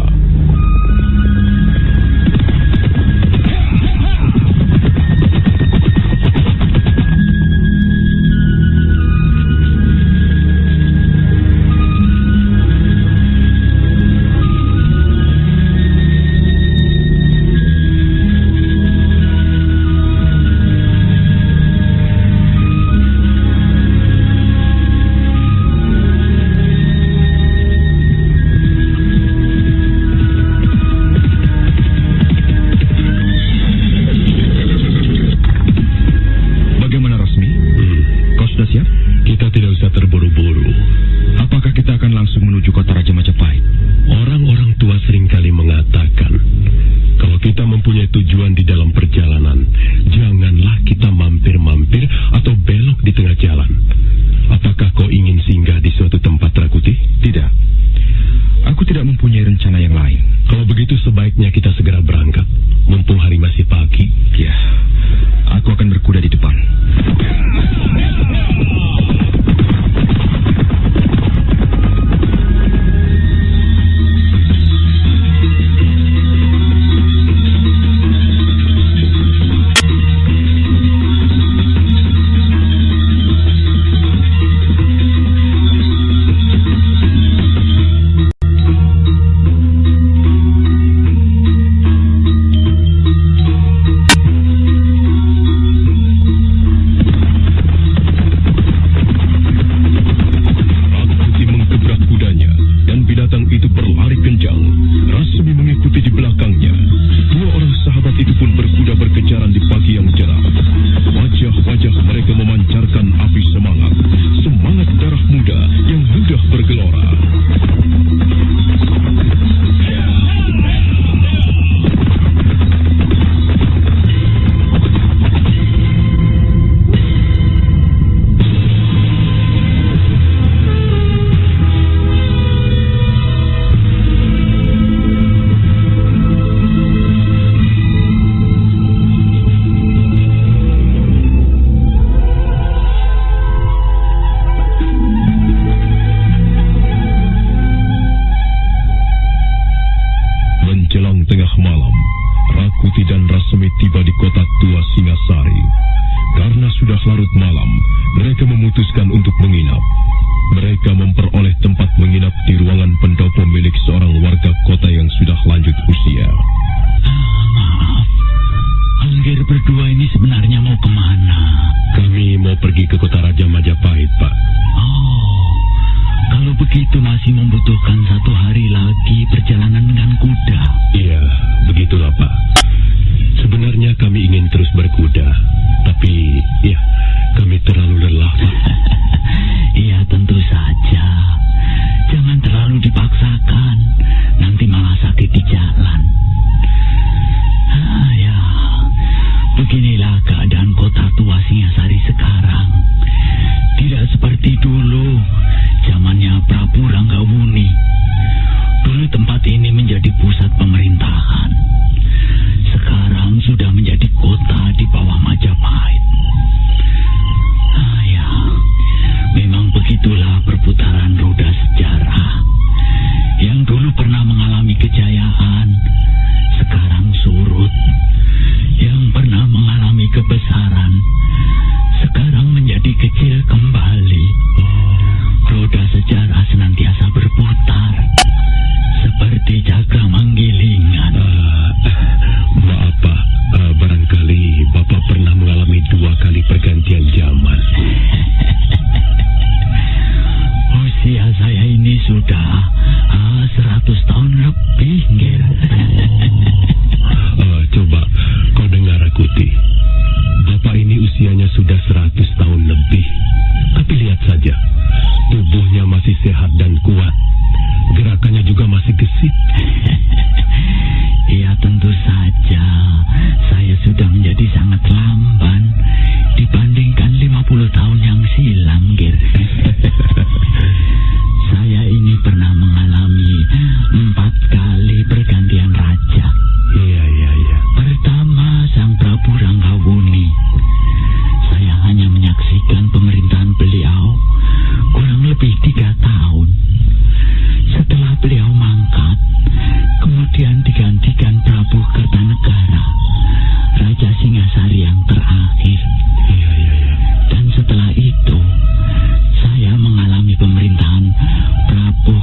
Speaker 12: Saya ini pernah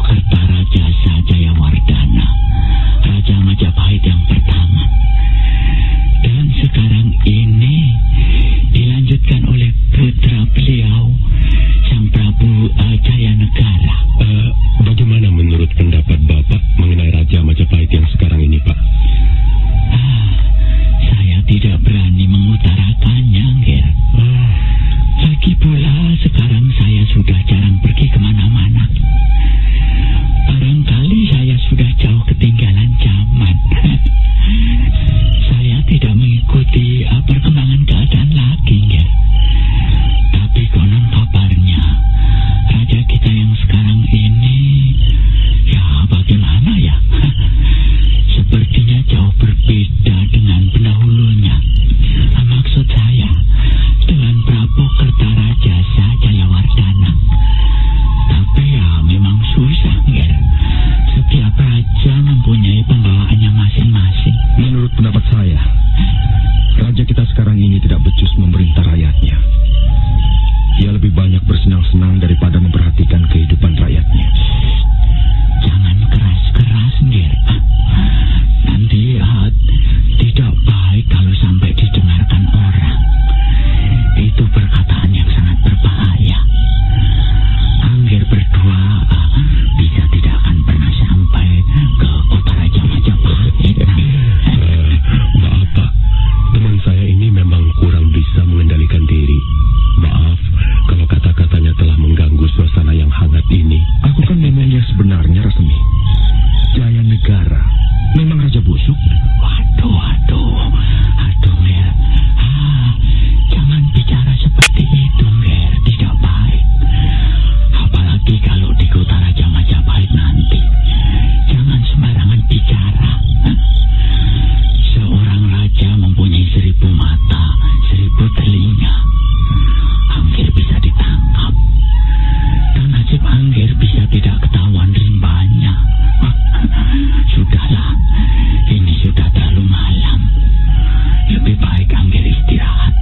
Speaker 12: Kertarajasa Jayawardhana, Raja Majapahit yang pertama. Dan sekarang ini dilanjutkan oleh putra beliau, Sang Prabu Jayanegara.
Speaker 9: Bagaimana menurut pendapat Bapak mengenai Raja Majapahit yang sekarang ini, Pak?
Speaker 12: Saya tidak berani mengutarakannya, Nger. Lagi pula sekarang saya sudah jarang pergi kemana-mana. Barangkali saya sudah jauh ketinggalan zaman. Saya tidak mengikuti perkembangan keadaan lagi, Nger. Tapi konon kabarnya raja kita yang sekarang ini, ya bagaimana ya? Sepertinya jauh berbeda dengan pendahulunya. Maksud saya dengan Prabu Kertarajasa Jayawardhana. Tapi ya memang susah, Nger. Setiap raja mempunyai pembawaannya masing-masing.
Speaker 10: Menurut pendapat saya, raja kita sekarang ini tidak becus memerintah rakyatnya. Ia lebih banyak bersenang-senang daripada memperhatikan kehidupan rakyatnya.
Speaker 12: Jangan keras-keras, Nger. Nanti tidak baik kalau sampai didengarkan orang. Itu perkataan yang sangat berbahaya. Angger berdua bisa tidak akan pernah sampai ke kota Raja Majapahit.
Speaker 9: Maaf, Pak. Teman saya ini memang kurang bisa mengendalikan diri. Maaf kalau kata-katanya telah mengganggu suasana yang hangat ini.
Speaker 10: Aku kan memang yang sebenarnya, Rasmi. Jayanegara memang raja busuk.
Speaker 12: Waduh, Nger. Jangan bicara seperti itu, Nger. Tidak baik. Apalagi kalau di kota Raja Majapahit nanti. Jangan sembarangan bicara. Seorang raja mempunyai 1000 mata, 1000 telinga. Angger bisa ditangkap. Dan nasib Angger bisa tidak ketahuan rimbanya. Sudahlah, ini sudah terlalu malam. Lebih baik Angger istirahat.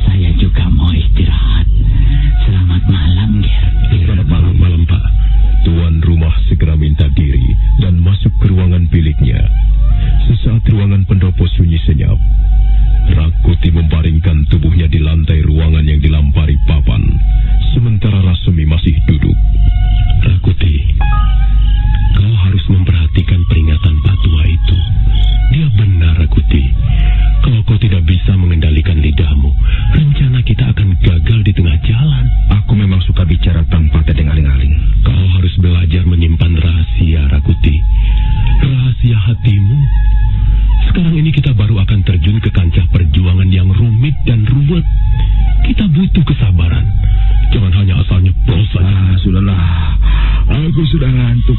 Speaker 12: Saya juga mau istirahat. Selamat malam, Nger.
Speaker 9: Selamat malam, Pak.
Speaker 1: Tuan rumah segera minta diri dan masuk ke ruangan biliknya. Sesaat ruangan pendopo sunyi senyap. Rakuti membaringkan tubuhnya di lantai ruangan yang dilampari papan, sementara Rasmi masih duduk.
Speaker 9: Rakuti, kau harus memperhatikan peringatan Pak Tua itu. Dia benar, Rakuti. Kalau kau tidak bisa mengendalikan lidahmu, rencana kita akan gagal di tengah jalan.
Speaker 10: Aku memang suka bicara tanpa tedeng aling-aling.
Speaker 9: Kau harus belajar menyimpan rahasia, Rakuti. Rahasia hatimu. Sekarang ini kita baru akan terjun ke kancah perjuangan yang rumit dan ruwet. Kita butuh kesabaran. Jangan hanya asal nyeplos saja.
Speaker 10: Sudahlah. Aku sudah ngantuk.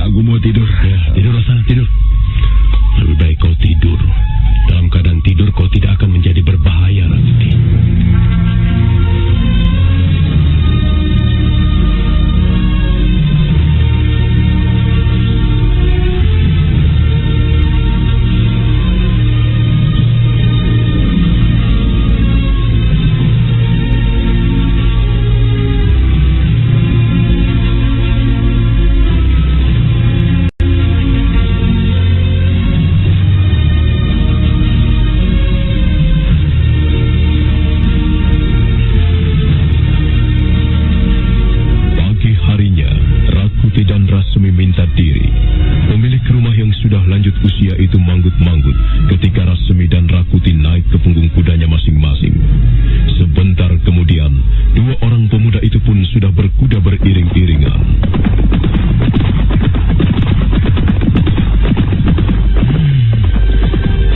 Speaker 10: Aku mau tidur.
Speaker 9: Ya, tidur, Hasan, tidur. Lebih baik kau tidur. Dalam keadaan tidur kau tidak akan menjadi berbahaya, Rakuti.
Speaker 1: Usia itu manggut-manggut ketika Rasmi dan Rakuti naik ke punggung kudanya masing-masing. Sebentar kemudian, dua orang pemuda itu pun sudah berkuda beriring-iringan.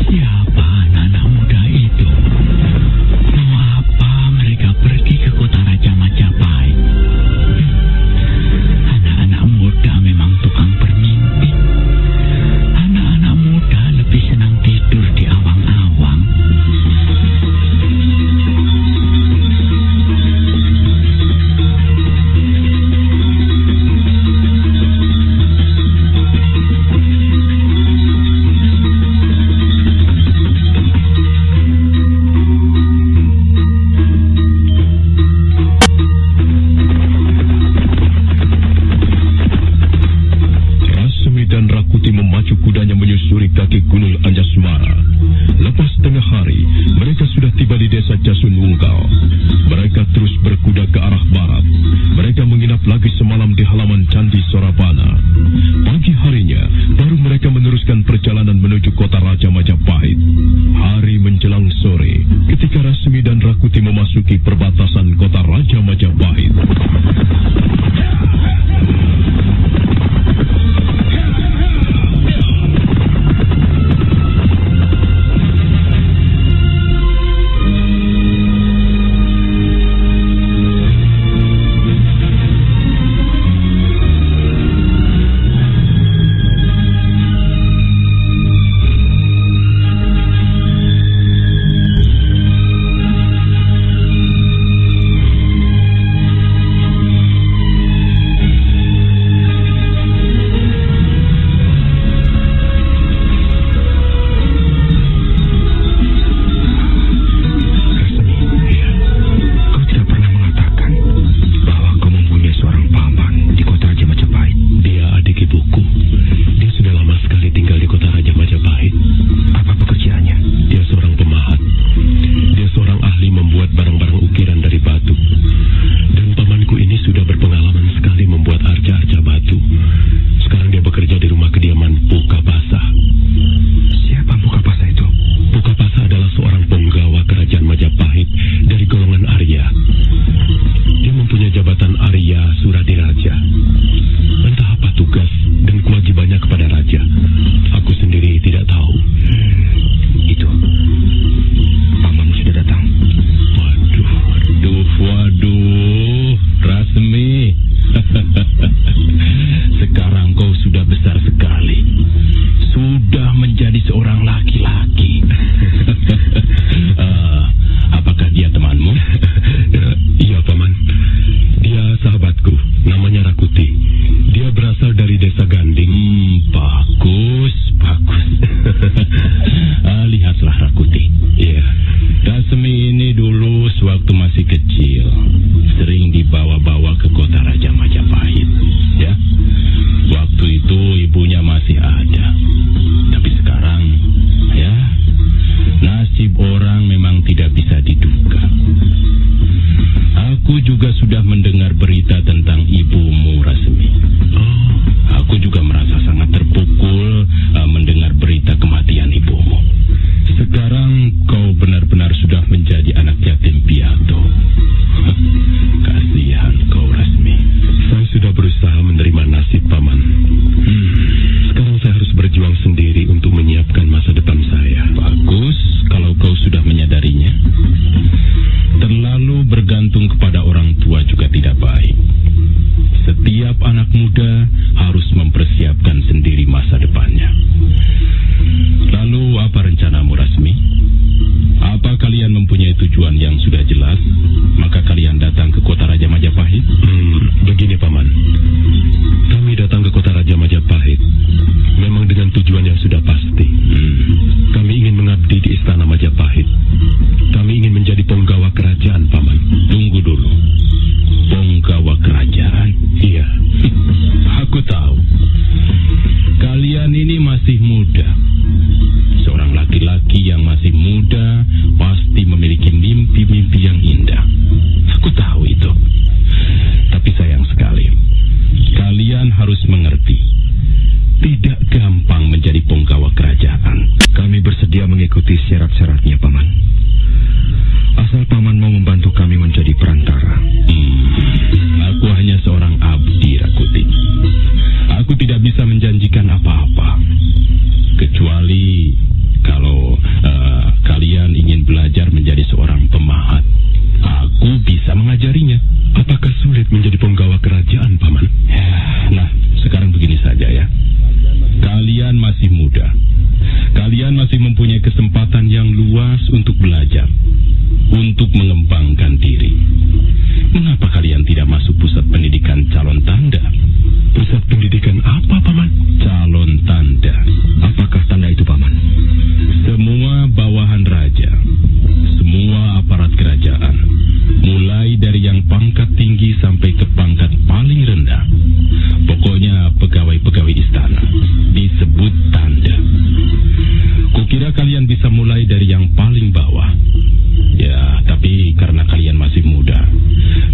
Speaker 12: Siapa anak-anak muda itu? Mau apa mereka pergi ke kota Raja Majapahit? Anak-anak muda memang tukang bermimpi. Anak-anak muda lebih senang tidur di awang-awang.
Speaker 10: Sorabana. Pagi harinya, baru mereka meneruskan perjalanan menuju kota Raja Majapahit. Hari menjelang sore, ketika Rasmi dan Rakuti memasuki perbatasan kota Raja Majapahit.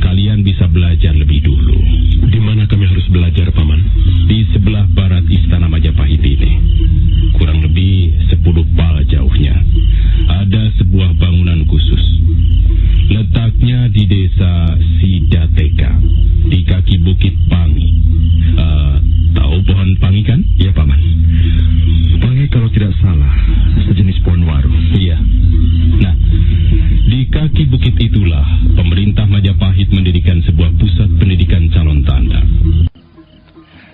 Speaker 9: Kalian bisa belajar lebih dulu. Di mana kami harus belajar, Paman?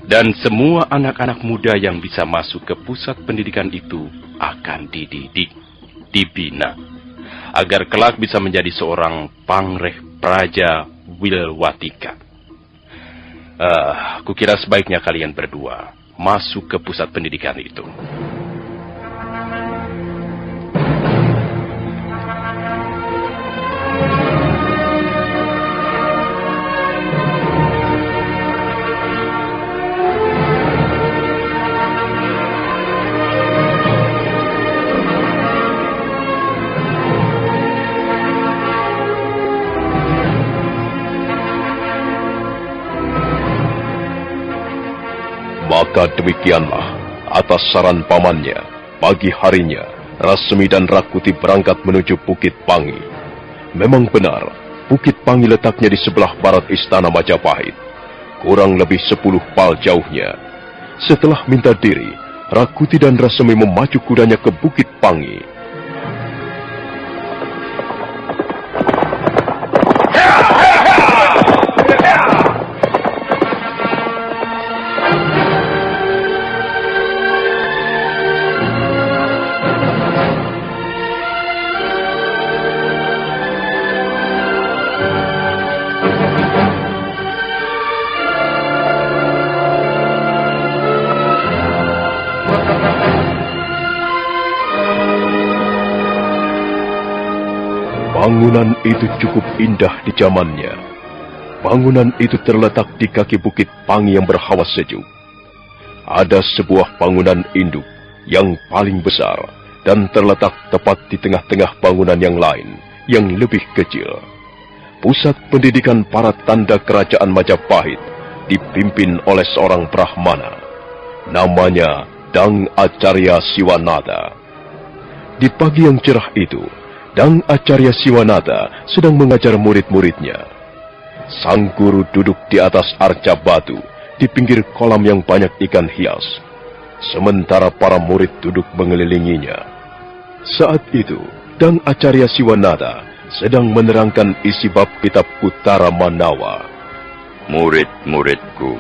Speaker 13: Dan semua anak-anak muda yang bisa masuk ke pusat pendidikan itu akan dididik, dibina, agar kelak bisa menjadi seorang pangreh praja Wilwatika. Kukira sebaiknya kalian berdua masuk ke pusat pendidikan itu.
Speaker 1: Maka demikianlah, atas saran pamannya, pagi harinya, Rasmi dan Rakuti berangkat menuju Bukit Pangi. Memang benar, Bukit Pangi letaknya di sebelah barat istana Majapahit, kurang lebih 10 pal jauhnya. Setelah minta diri, Rakuti dan Rasmi memacu kudanya ke Bukit Pangi. Bangunan itu cukup indah di zamannya. Bangunan itu terletak di kaki Bukit Pangi yang berhawa sejuk. Ada sebuah bangunan induk yang paling besar dan terletak tepat di tengah-tengah bangunan yang lain yang lebih kecil. Pusat pendidikan para tanda kerajaan Majapahit dipimpin oleh seorang Brahmana. Namanya Dang Acarya Siwanata. Di pagi yang cerah itu, Dang Acarya Siwanata sedang mengajar murid-muridnya. Sang guru duduk di atas arca batu di pinggir kolam yang banyak ikan hias, sementara para murid duduk mengelilinginya. Saat itu, Dang Acarya Siwanata sedang menerangkan isi bab kitab Kuttara Manawa.
Speaker 14: Murid-muridku,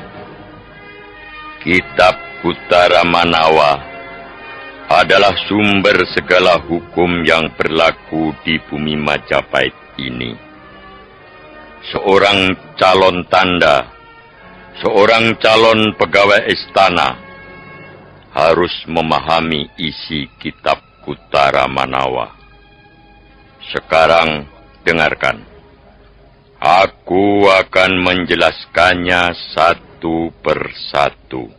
Speaker 14: kitab Kuttara Manawa adalah sumber segala hukum yang berlaku di bumi Majapahit ini. Seorang calon tanda, seorang calon pegawai istana harus memahami isi kitab Kuttara Manawa. Sekarang dengarkan. Aku akan menjelaskannya satu persatu.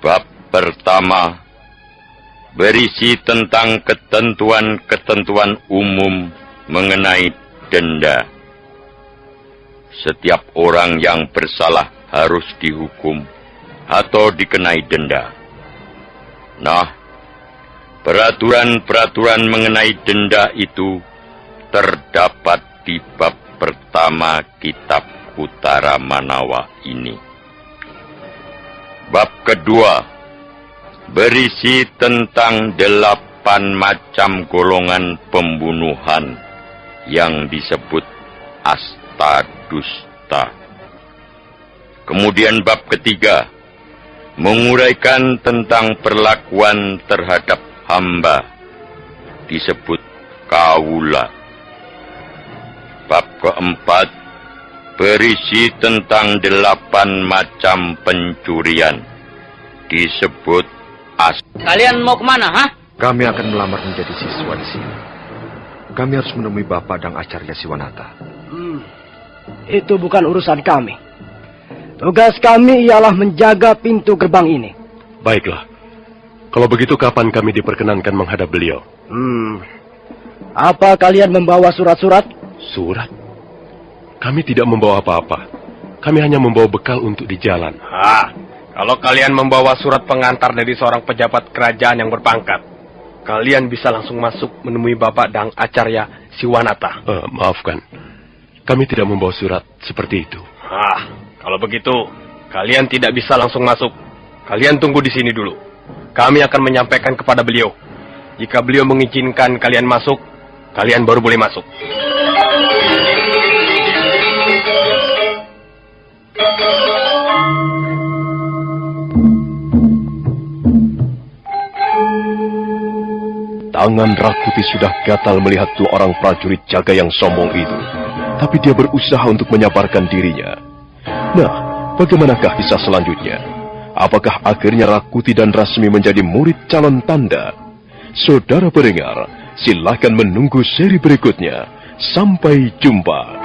Speaker 14: Bab pertama berisi tentang ketentuan-ketentuan umum mengenai denda. Setiap orang yang bersalah harus dihukum atau dikenai denda. Nah, peraturan-peraturan mengenai denda itu terdapat di bab pertama kitab Kuttara Manawa ini. Bab kedua berisi tentang 8 macam golongan pembunuhan yang disebut astadusta. Kemudian bab ketiga menguraikan tentang perlakuan terhadap hamba, disebut kaula. Bab keempat berisi tentang 8 macam pencurian, disebut
Speaker 15: Kalian mau kemana, ha?
Speaker 7: Kami akan melamar menjadi siswa di sini. Kami harus menemui Bapak Dang Acarya Siwanata.
Speaker 15: Itu bukan urusan kami. Tugas kami ialah menjaga pintu gerbang ini.
Speaker 9: Baiklah. Kalau begitu kapan kami diperkenankan menghadap beliau?
Speaker 15: Apa kalian membawa surat-surat?
Speaker 9: Surat? Kami tidak membawa apa-apa. Kami hanya membawa bekal untuk di jalan.
Speaker 16: Kalau kalian membawa surat pengantar dari seorang pejabat kerajaan yang berpangkat, kalian bisa langsung masuk menemui Bapak Dang Acarya Siwanata.
Speaker 9: Maafkan, kami tidak membawa surat seperti itu.
Speaker 16: Kalau begitu, kalian tidak bisa langsung masuk. Kalian tunggu di sini dulu. Kami akan menyampaikan kepada beliau. Jika beliau mengizinkan kalian masuk, kalian baru boleh masuk.
Speaker 1: Tangan Rakuti sudah gatal melihat dua orang prajurit jaga yang sombong itu. Tapi dia berusaha untuk menyabarkan dirinya. Nah, bagaimanakah kisah selanjutnya? Apakah akhirnya Rakuti dan Rasmi menjadi murid calon tanda? Saudara pendengar, silakan menunggu seri berikutnya. Sampai jumpa.